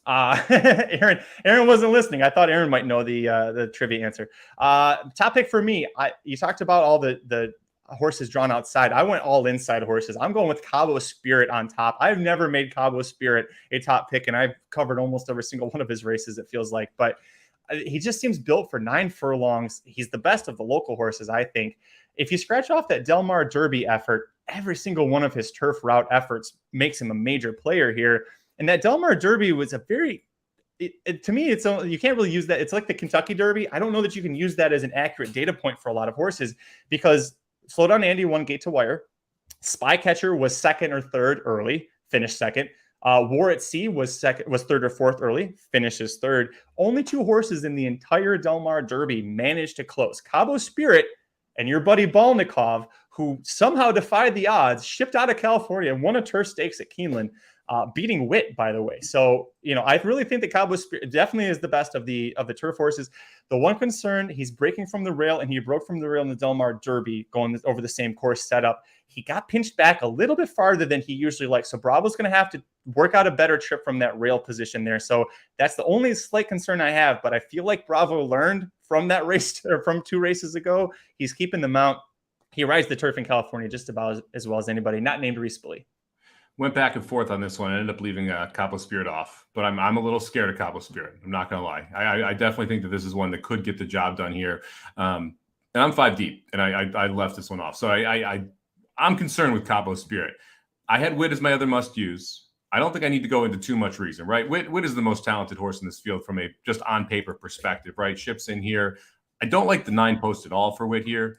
Speaker 2: Aaron wasn't listening. I thought Aaron might know the trivia answer. Top pick for me. You talked about all the horses drawn outside. I went all inside horses. I'm going with Cabo Spirit on top. I've never made Cabo Spirit a top pick, and I've covered almost every single one of his races, it feels like. But he just seems built for 9 furlongs. He's the best of the local horses, I think. If you scratch off that Del Mar Derby effort, every single one of his turf route efforts makes him a major player here. And that Del Mar Derby was a very, to me, you can't really use that. It's like the Kentucky Derby. I don't know that you can use that as an accurate data point for a lot of horses, because Slow Down Andy won gate to wire. Spycatcher was second or third early, finished second. War at Sea was third or fourth early, finishes third. Only 2 horses in the entire Del Mar Derby managed to close. Cabo Spirit and your buddy Balnikov, who somehow defied the odds, shipped out of California and won a turf stakes at Keeneland. Beating Witt, by the way. So, I really think that Cabo Spirit definitely is the best of the turf horses. The one concern, he's breaking from the rail, and he broke from the rail in the Del Mar Derby going over the same course setup. He got pinched back a little bit farther than he usually likes. So Bravo's going to have to work out a better trip from that rail position there. So that's the only slight concern I have. But I feel like Bravo learned from that race, or from 2 races ago. He's keeping the mount. He rides the turf in California just about as well as anybody, not named Reese Billy.
Speaker 3: Went back and forth on this one. I ended up leaving Cabo Spirit off, but I'm a little scared of Cabo Spirit. I'm not going to lie. I definitely think that this is one that could get the job done here. And I'm 5 deep, and I left this one off. So I'm concerned with Cabo Spirit. I had Witt as my other must use. I don't think I need to go into too much reason, right? Witt is the most talented horse in this field from a just on paper perspective, right? Ships in here. I don't like the 9 post at all for Witt here.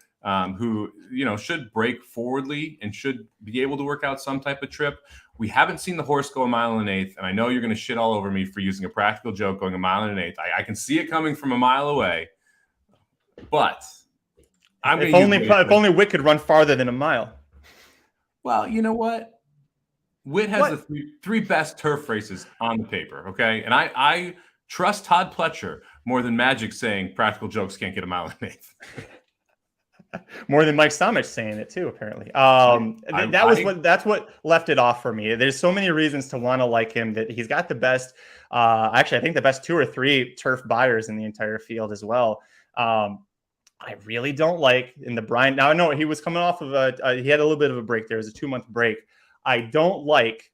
Speaker 3: Who should break forwardly and should be able to work out some type of trip. We haven't seen the horse go 1 1/8, and I know you're going to shit all over me for using a practical joke going 1 1/8. I can see it coming from a mile away, but
Speaker 2: if only Witt could run farther than a mile.
Speaker 3: Well, you know what? Witt has the three best turf races on the paper, okay? And I trust Todd Pletcher more than Magic saying practical jokes can't get 1 1/8.
Speaker 2: More than Mike Somich saying it too, apparently. That's what left it off for me. There's so many reasons to want to like him, that he's got the best, actually, I think the best 2 or 3 turf buyers in the entire field as well. I really don't like in the Brian. Now I know he was coming off of he had a little bit of a break there. It was a 2-month break. I don't like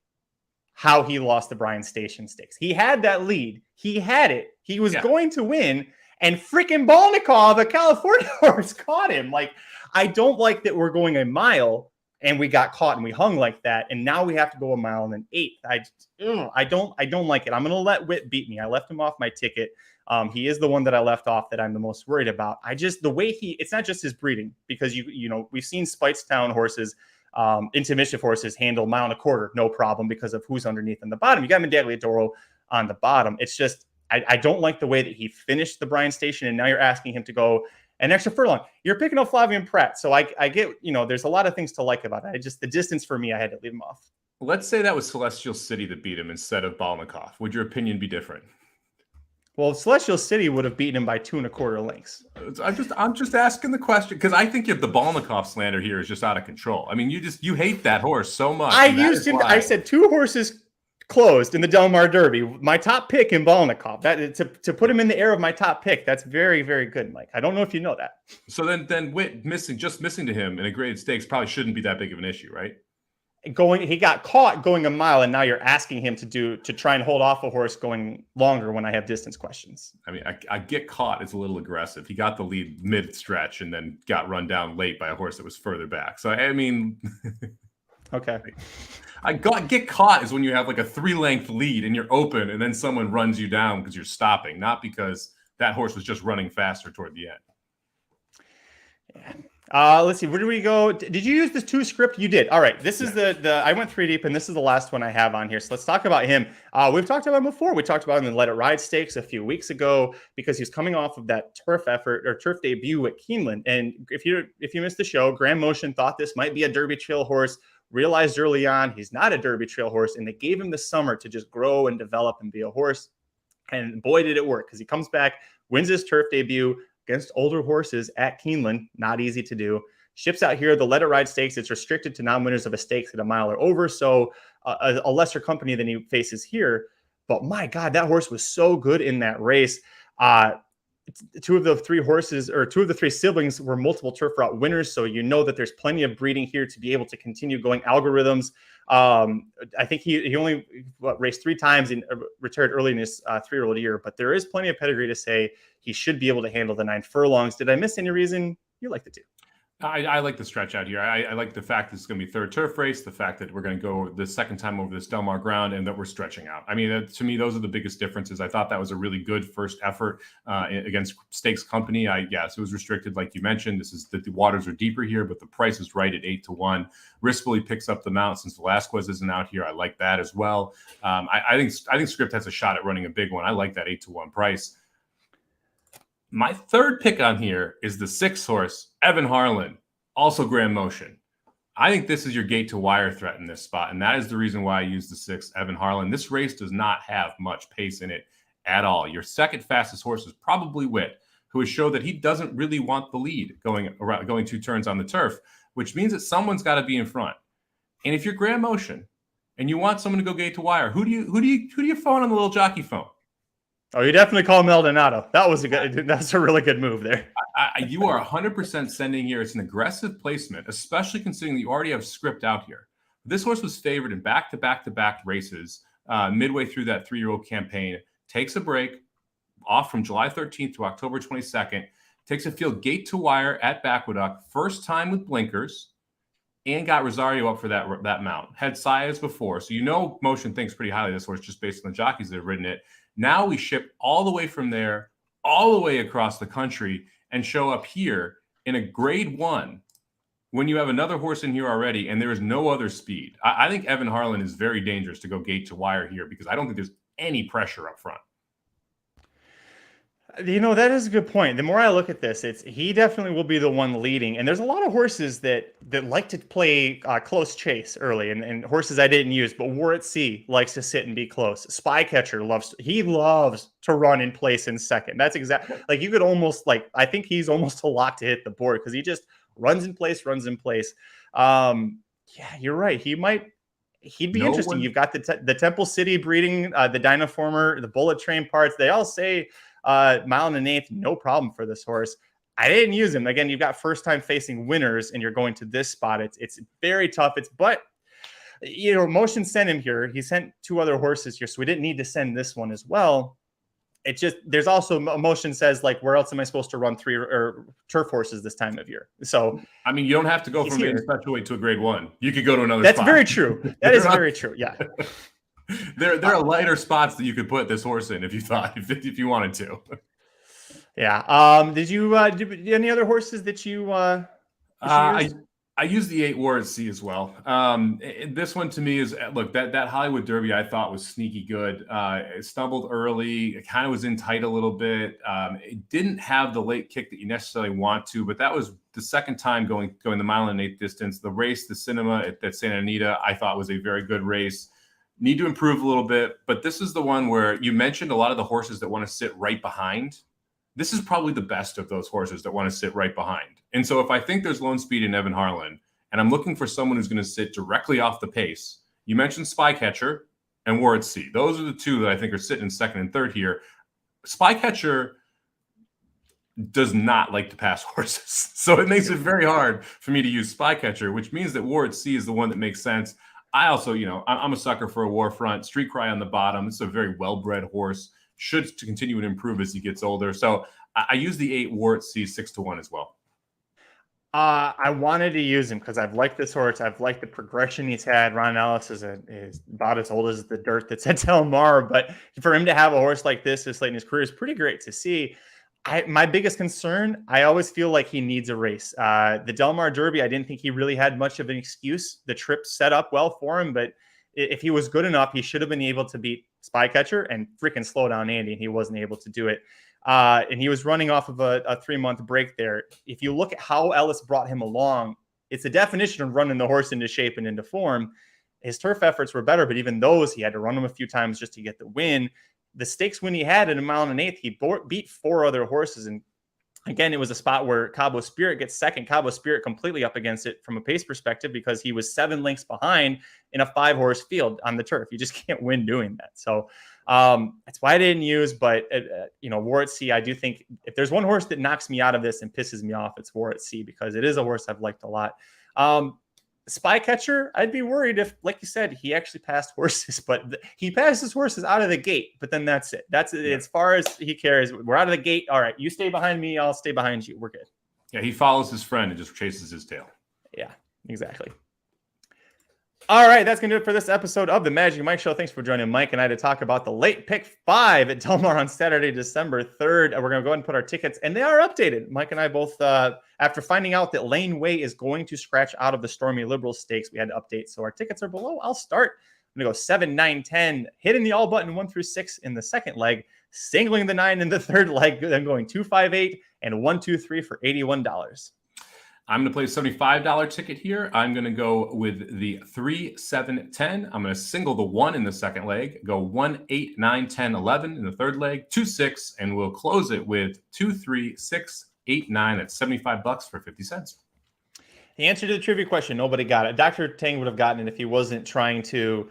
Speaker 2: how he lost the Bryan Station Stakes. He had that lead. He had it. He was going to win. And freaking Balnikov, a California horse, caught him. Like, I don't like that we're going a mile and we got caught and we hung like that, and now we have to go 1 1/8. I don't like it. I'm going to let Witt beat me. I left him off my ticket. He is the one that I left off that I'm the most worried about. The way it's not just his breeding, because we've seen Speightstown horses Intermission horses handle 1.25 miles, no problem, because of who's underneath in the bottom. You got Medaglia on the bottom. It's just, I don't like the way that he finished the Bryan Station, and now you're asking him to go an extra furlong. You're picking up Flavien Prat, so I get, there's a lot of things to like about it. The distance for me, I had to leave him off.
Speaker 3: Let's say that was Celestial City that beat him instead of Balnikov. Would your opinion be different?
Speaker 2: Well, Celestial City would have beaten him by 2.25 lengths.
Speaker 3: I'm just asking the question because I think if the Balnikov slander here is just out of control. I mean, you hate that horse so much.
Speaker 2: I said 2 horses closed in the Del Mar Derby. My top pick in Balnikov. That to put him in the air of my top pick. That's very, very good, Mike. I don't know if you know that.
Speaker 3: So then Witt missing to him in a graded stakes probably shouldn't be that big of an issue, right?
Speaker 2: He got caught going a mile, and now you're asking him to try and hold off a horse going longer when I have distance questions.
Speaker 3: I mean, I get caught is a little aggressive. He got the lead mid stretch and then got run down late by a horse that was further back. So I mean,
Speaker 2: okay.
Speaker 3: Get caught is when you have like a 3-length lead and you're open, and then someone runs you down because you're stopping, not because that horse was just running faster toward the end.
Speaker 2: Yeah. Let's see. Where do we go? Did you use this 2 script? You did. All right. This is the I went 3 deep, and this is the last one I have on here. So let's talk about him. We've talked about him before. We talked about him in the Let It Ride Stakes a few weeks ago because he was coming off of that turf debut at Keeneland. And if you missed the show, Grand Motion thought this might be a Derby Trail horse. Realized early on he's not a Derby Trail horse, and they gave him the summer to just grow and develop and be a horse. And boy, did it work, because he comes back, wins his turf debut against older horses at Keeneland. Not easy to do. Ships out here, the Let It Ride Stakes. It's restricted to non-winners of a stakes at 1 mile or over, so a lesser company than he faces here. But my God, that horse was so good in that race. 2 of the 3 horses, or 2 of the 3 siblings, were multiple turf route winners, so you know that there's plenty of breeding here to be able to continue going algorithms. I think he only raced 3 times and retired early in his 3-year-old year, but there is plenty of pedigree to say he should be able to handle the 9 furlongs. Did I miss any reason you like the 2?
Speaker 3: I like the stretch out here. I like the fact that it's going to be 3rd turf race, the fact that we're going to go the second time over this Del Mar ground, and that we're stretching out. I mean, to me, those are the biggest differences. I thought that was a really good first effort against Stakes Company. Yes, it was restricted, like you mentioned. This is the waters are deeper here, but the price is right at 8-1. Rispoli picks up the mount since Velasquez isn't out here. I like that as well. I think Script has a shot at running a big one. I like that 8-1 price. My 3rd pick on here is the 6 horse, Evan Harlan, also Grand Motion. I think this is your gate to wire threat in this spot, and that is the reason why I use the 6, Evan Harlan. This race does not have much pace in it at all. Your second fastest horse is probably Witt, who has showed that he doesn't really want the lead going 2 turns on the turf, which means that someone's got to be in front. And if you're Grand Motion and you want someone to go gate to wire, who do you phone on the little jockey phone?
Speaker 2: Oh, you definitely call Maldonado. That's a really good move there.
Speaker 3: You are 100% sending here. It's an aggressive placement, especially considering that you already have Script out here. This horse was favored in back-to-back races midway through that 3-year-old campaign. Takes a break off from July 13th to October 22nd. Takes a field gate to wire at Backwood, first time with blinkers, and got Rosario up for that mount. Had Saez before, so Motion thinks pretty highly of this horse just based on the jockeys that have ridden it. Now we ship all the way from there, all the way across the country, and show up here in a grade 1 when you have another horse in here already and there is no other speed. I think Evan Harlan is very dangerous to go gate to wire here because I don't think there's any pressure up front.
Speaker 2: That is a good point. The more I look at this, he definitely will be the one leading. And there's a lot of horses that like to play close chase early, and horses I didn't use, but War at Sea likes to sit and be close. Spycatcher loves to run in place in second. That's exactly like you could almost I think he's almost a lock to hit the board because he just runs in place. Yeah, you're right. He'd be interesting. You've got the Temple City breeding, the Dynaformer, the Bullet Train parts. They all say 1.1 miles, no problem for this horse. I didn't use him. Again, you've got first time facing winners and you're going to this spot. It's very tough. But Motion sent him here. He sent 2 other horses here, so we didn't need to send this one as well. It's just, there's also Motion says, where else am I supposed to run 3 or turf horses this time of year? So,
Speaker 3: I mean, you don't have to go from a special weight to a grade 1. You could go to another
Speaker 2: That's
Speaker 3: spot.
Speaker 2: Very true. That is very true. Yeah.
Speaker 3: There are lighter spots that you could put this horse in if you wanted to.
Speaker 2: Yeah. Did you any other horses that you?
Speaker 3: I use the 8 War at Sea as well. This one to me is, look, that Hollywood Derby I thought was sneaky good. It stumbled early. It kind of was in tight a little bit. It didn't have the late kick that you necessarily want to, but that was the second time going the mile and 1/8 distance. The race, the Cinema at Santa Anita, I thought was a very good race. Need to improve a little bit, but this is the one where you mentioned a lot of the horses that want to sit right behind. This is probably the best of those horses that want to sit right behind. And so if I think there's Lone Speed in Evan Harlan, and I'm looking for someone who's going to sit directly off the pace, you mentioned Spycatcher and War at Sea. Those are the two that I think are sitting in second and third here. Spycatcher does not like to pass horses. So it makes it very hard for me to use Spycatcher, which means that War at Sea is the one that makes sense. I also, I'm a sucker for a War Front. Street Cry on the bottom. It's a very well-bred horse. Should to continue to improve as he gets older. So I use the 8 War at Sea 6-1 as well.
Speaker 2: I wanted to use him because I've liked this horse. I've liked the progression he's had. Ron Ellis is about as old as the dirt that's at Del Mar, but for him to have a horse like this late in his career is pretty great to see. My biggest concern, I always feel like he needs a race. The Del Mar Derby, I didn't think he really had much of an excuse. The trip set up well for him, but if he was good enough, he should have been able to beat Spycatcher and freaking slow down Andy, and he wasn't able to do it. And he was running off of a 3-month break there. If you look at how Ellis brought him along, it's a definition of running the horse into shape and into form. His turf efforts were better, but even those, he had to run them a few times just to get the win. The stakes when he had in 1 1/8, he beat 4 other horses. And again, it was a spot where Cabo Spirit gets second. Cabo Spirit completely up against it from a pace perspective because he was 7 lengths behind in a 5-horse field on the turf. You just can't win doing that. So that's why I didn't use, but War at Sea, I do think if there's one horse that knocks me out of this and pisses me off, it's War at Sea because it is a horse I've liked a lot. Spycatcher, I'd be worried if, like you said, he actually passed horses, but he passes horses out of the gate, but then that's it. That's it. As far as he cares. We're out of the gate. All right, you stay behind me. I'll stay behind you. We're good.
Speaker 3: Yeah, he follows his friend and just chases his tail.
Speaker 2: Yeah, exactly. All right, that's going to do it for this episode of the Magic Mike Show. Thanks for joining Mike and I to talk about the late pick 5 at Del Mar on Saturday, December 3rd. We're going to go ahead and put our tickets, and they are updated. Mike and I both, after finding out that Lane Way is going to scratch out of the Stormy Liberal Stakes, we had to update. So our tickets are below. I'll start. I'm going to go 7, 9, 10, hitting the all button 1 through 6 in the second leg, singling the 9 in the third leg, then going 2, 5, 8, and 1, 2, 3 for $81.
Speaker 3: I'm going to play a $75 ticket here. I'm going to go with the 3, 7, 10. I'm going to single the 1 in the second leg, go 1, 8, 9, 10, 11 in the third leg, 2, 6, and we'll close it with 2, 3, 6, 8, 9. That's $75 for 50 cents.
Speaker 2: The answer to the trivia question, nobody got it. Dr. Tang would have gotten it if he wasn't trying to,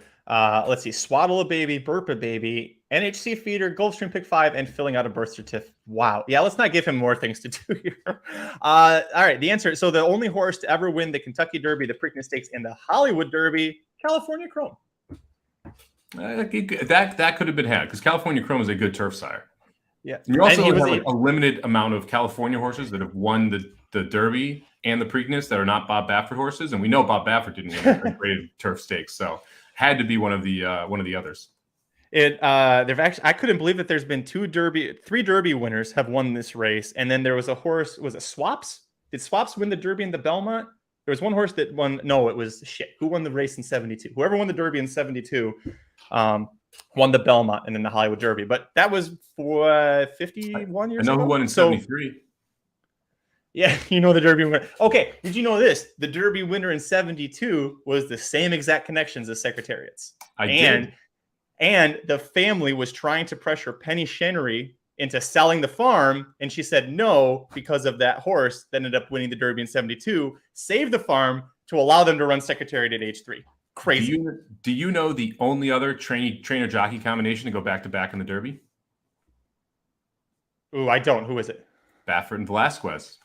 Speaker 2: swaddle a baby, burp a baby, NHC feeder, Gulfstream pick 5, and filling out a birth certificate. Wow. Yeah, let's not give him more things to do here. All right, the answer. So the only horse to ever win the Kentucky Derby, the Preakness Stakes, and the Hollywood Derby, California Chrome.
Speaker 3: That could have been had because California Chrome is a good turf sire.
Speaker 2: Yeah.
Speaker 3: You also have a limited amount of California horses that have won the Derby and the Preakness that are not Bob Baffert horses, and we know Bob Baffert didn't win a graded turf stakes, so had to be one of the others.
Speaker 2: I couldn't believe that there's been 3 Derby winners have won this race, and then there was a horse. Was it Swaps? Did Swaps win the Derby and the Belmont? There was one horse that won. No, it was Who won the race in 72? Whoever won the Derby in 72 won the Belmont and then the Hollywood Derby. But that was for 51 years ago.
Speaker 3: I know who won in 73.
Speaker 2: Yeah, the Derby winner. Okay, did you know this? The Derby winner in 72 was the same exact connections as Secretariats.
Speaker 3: I did.
Speaker 2: And the family was trying to pressure Penny Chenery into selling the farm, and she said no because of that horse that ended up winning the Derby in 72, saved the farm to allow them to run Secretariat at age 3. Crazy.
Speaker 3: Do you know the only other trainer-jockey combination to go back-to-back in the Derby?
Speaker 2: Ooh, I don't. Who is it?
Speaker 3: Baffert and Velasquez.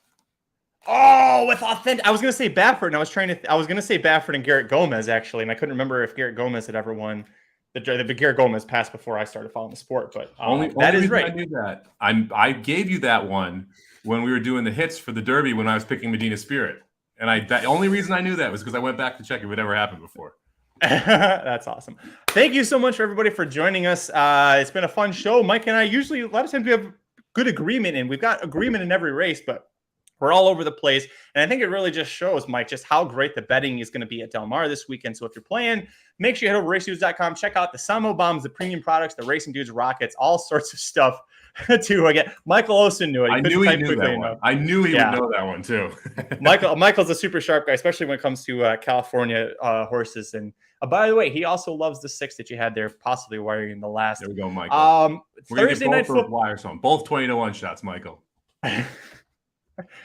Speaker 2: Oh, with authentic. I was going to say Baffert, and I was going to say Baffert and Garrett Gomez, actually, and I couldn't remember if Garrett Gomez had ever won. The Garrett Gomez passed before I started following the sport, but that is right.
Speaker 3: I knew that. I gave you that one when we were doing the hits for the Derby when I was picking Medina Spirit, and the only reason I knew that was because I went back to check if it ever happened before.
Speaker 2: That's awesome. Thank you so much for everybody for joining us. It's been a fun show. Mike and I usually a lot of times we have good agreement, and we've got agreement in every race, but We're all over the place. And I think it really just shows, Mike, just how great the betting is going to be at Del Mar this weekend. So if you're playing, make sure you head over to racedudes.com. Check out the Somobombs, the premium products, the Racing Dudes rockets, all sorts of stuff to again. Michael Olsen knew it.
Speaker 3: I knew he knew that one. I knew he would know that one too.
Speaker 2: Michael's a super sharp guy, especially when it comes to California horses. And by the way, he also loves the 6 that you had there, possibly wiring the last.
Speaker 3: There we go, Michael.
Speaker 2: Thursday night football.
Speaker 3: Wire song. Both 20-1 shots, Michael.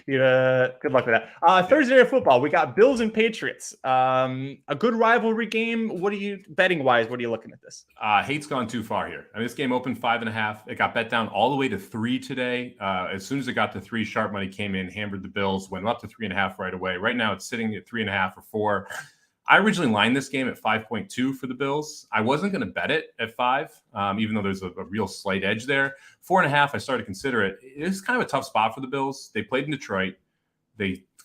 Speaker 2: Good luck with that. Thursday night football, we got Bills and Patriots. A good rivalry game. What are you betting wise? What are you looking at this?
Speaker 3: Hate's gone too far here. I mean, this game opened 5.5. It got bet down all the way to 3 today. As soon as it got to 3, sharp money came in, hammered the Bills, went up to 3.5 right away. Right now, it's sitting at 3.5 or 4. I originally lined this game at 5.2 for the Bills. I wasn't going to bet it at 5, even though there's a real slight edge there. 4.5, I started to consider it. It's kind of a tough spot for the Bills. They played in Detroit.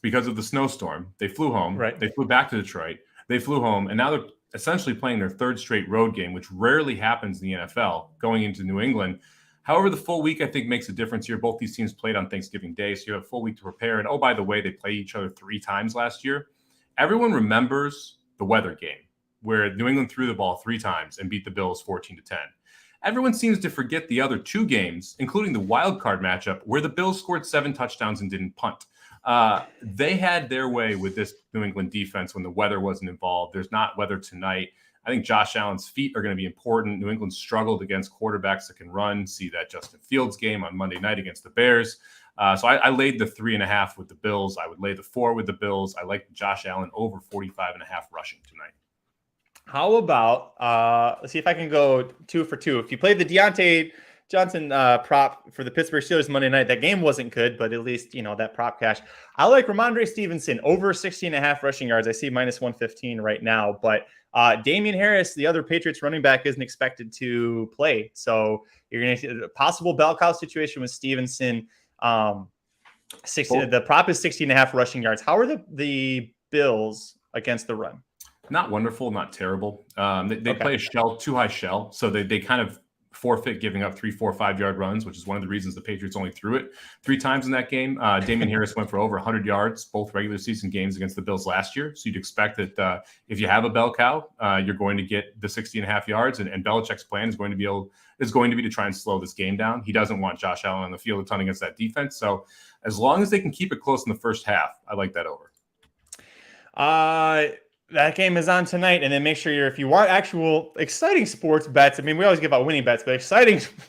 Speaker 3: Because of the snowstorm, they flew home.
Speaker 2: Right.
Speaker 3: They flew back to Detroit. They flew home, and now they're essentially playing their 3rd straight road game, which rarely happens in the NFL, going into New England. However, the full week, I think, makes a difference here. Both these teams played on Thanksgiving Day, so you have a full week to prepare. And, oh, by the way, they played each other 3 times last year. Everyone remembers the weather game where New England threw the ball 3 times and beat the Bills 14-10. Everyone seems to forget the other 2 games, including the wild card matchup where the Bills scored 7 touchdowns and didn't punt. They had their way with this New England defense when the weather wasn't involved. There's not weather tonight. I think Josh Allen's feet are going to be important. New England struggled against quarterbacks that can run. See that Justin Fields game on Monday night against the Bears. So I laid the 3.5 with the Bills. I would lay the 4 with the Bills. I like Josh Allen over 45.5 rushing tonight.
Speaker 2: How about let's see if I can go 2 for 2. If you played the Deontay Johnson prop for the Pittsburgh Steelers Monday night, that game wasn't good, but at least that prop cash. I like Ramondre Stevenson over 16.5 rushing yards. I see minus 115 right now, but Damian Harris, the other Patriots running back, isn't expected to play, so you're going to see a possible bell cow situation with Stevenson. The prop is 16.5 rushing yards. How are the Bills against the run?
Speaker 3: Not wonderful, not terrible. They play a shell, too high shell, so they kind of forfeit giving up 3, 4, 5-yard runs, which is one of the reasons the Patriots only threw it 3 times in that game. Damian Harris went for over 100 yards, both regular season games against the Bills last year. So you'd expect that if you have a bell cow, you're going to get the 60.5 yards. And Belichick's plan is going to be to try and slow this game down. He doesn't want Josh Allen on the field a ton against that defense. So as long as they can keep it close in the first half, I like that over.
Speaker 2: That game is on tonight, and then make sure if you want actual exciting sports bets, I mean, we always give out winning bets, but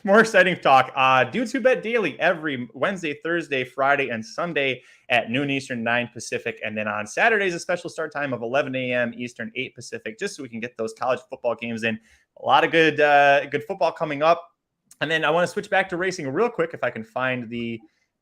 Speaker 2: more exciting talk. Dudes Who Bet Daily every Wednesday, Thursday, Friday, and Sunday at noon Eastern, 9 Pacific. And then on Saturdays, a special start time of 11 a.m. Eastern, 8 Pacific, just so we can get those college football games in. A lot of good football coming up. And then I want to switch back to racing real quick if I can find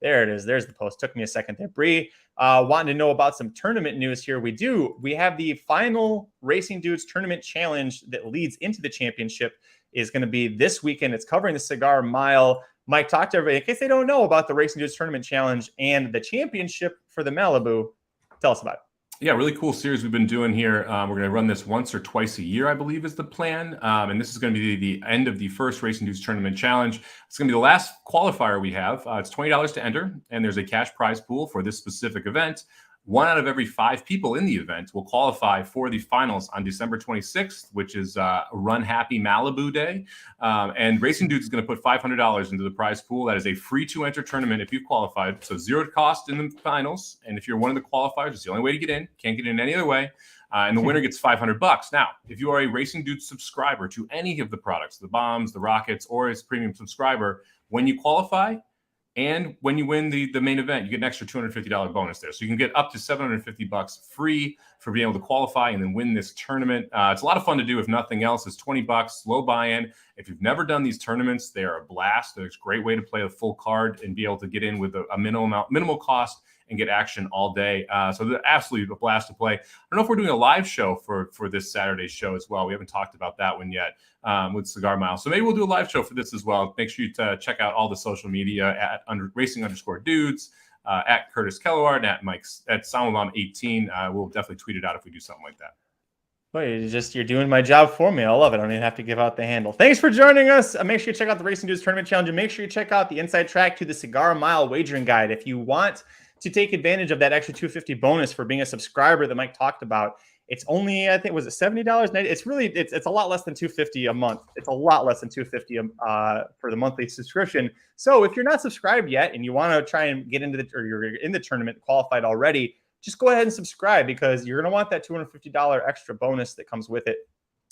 Speaker 2: there it is. There's the post. Took me a second there. Bree, wanting to know about some tournament news here. We have the final Racing Dudes Tournament Challenge that leads into the championship is going to be this weekend. It's covering the Cigar Mile. Mike, talk to everybody in case they don't know about the Racing Dudes Tournament Challenge and the championship for the Malibu. Tell us about it.
Speaker 3: Yeah, really cool series we've been doing here. We're going to run this once or twice a year, I believe is the plan. And this is going to be the end of the first Racing Dudes Tournament Challenge. It's going to be the last qualifier we have. It's $20 to enter, and there's a cash prize pool for this specific event. 1 out of every 5 people in the event will qualify for the finals on December 26th, which is Run Happy Malibu Day. And Racing Dudes is going to put $500 into the prize pool. That is a free-to-enter tournament if you've qualified. So 0 cost in the finals. And if you're one of the qualifiers, it's the only way to get in. Can't get in any other way. And the winner gets $500. Now, if you are a Racing Dudes subscriber to any of the products, the bombs, the rockets, or as premium subscriber, when you qualify, and when you win the main event, you get an extra $250 bonus there. So you can get up to $750 free for being able to qualify and then win this tournament. It's a lot of fun to do, if nothing else. It's $20, low buy-in. If you've never done these tournaments, they are a blast. There's a great way to play the full card and be able to get in with a minimal cost and get action all day. So they're absolutely a blast to play. I don't know if we're doing a live show for this Saturday's show as well. We haven't talked about that one yet with Cigar Mile. So maybe we'll do a live show for this as well. Make sure you check out all the social media at racing_dudes, at Curtis Kalleward, at Somobomb 18. We'll definitely tweet it out if we do something like that.
Speaker 2: Well, you're doing my job for me. I love it. I don't even have to give out the handle. Thanks for joining us. Make sure you check out the Racing Dudes Tournament Challenge, and make sure you check out the inside track to the Cigar Mile wagering guide. If you want to take advantage of that extra $250 bonus for being a subscriber that Mike talked about. It's only, I think, was it $70? It's really, it's a lot less than $250 a month. It's a lot less than $250 for the monthly subscription. So if you're not subscribed yet and you want to try and get into or you're in the tournament qualified already, just go ahead and subscribe because you're going to want that $250 extra bonus that comes with it.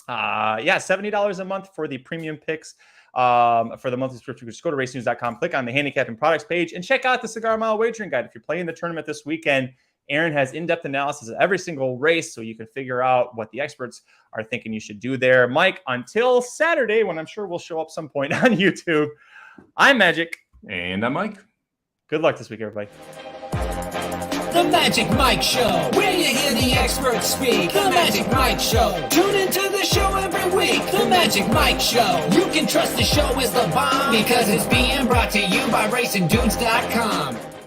Speaker 2: $70 a month for the premium picks. For the monthly subscription, just go to racenews.com, click on the handicap and products page, and check out the Cigar Mile Wagering Guide. If you're playing the tournament this weekend, Aaron has in-depth analysis of every single race, so you can figure out what the experts are thinking you should do there. Mike, until Saturday, when I'm sure we'll show up some point on YouTube, I'm Magic.
Speaker 3: And I'm Mike.
Speaker 2: Good luck this week, everybody.
Speaker 1: The Magic Mike Show, where you hear the experts speak. The Magic Mike Show. Tune into the show every week. The Magic Mike Show. You can trust the show is the bomb because it's being brought to you by RacingDudes.com.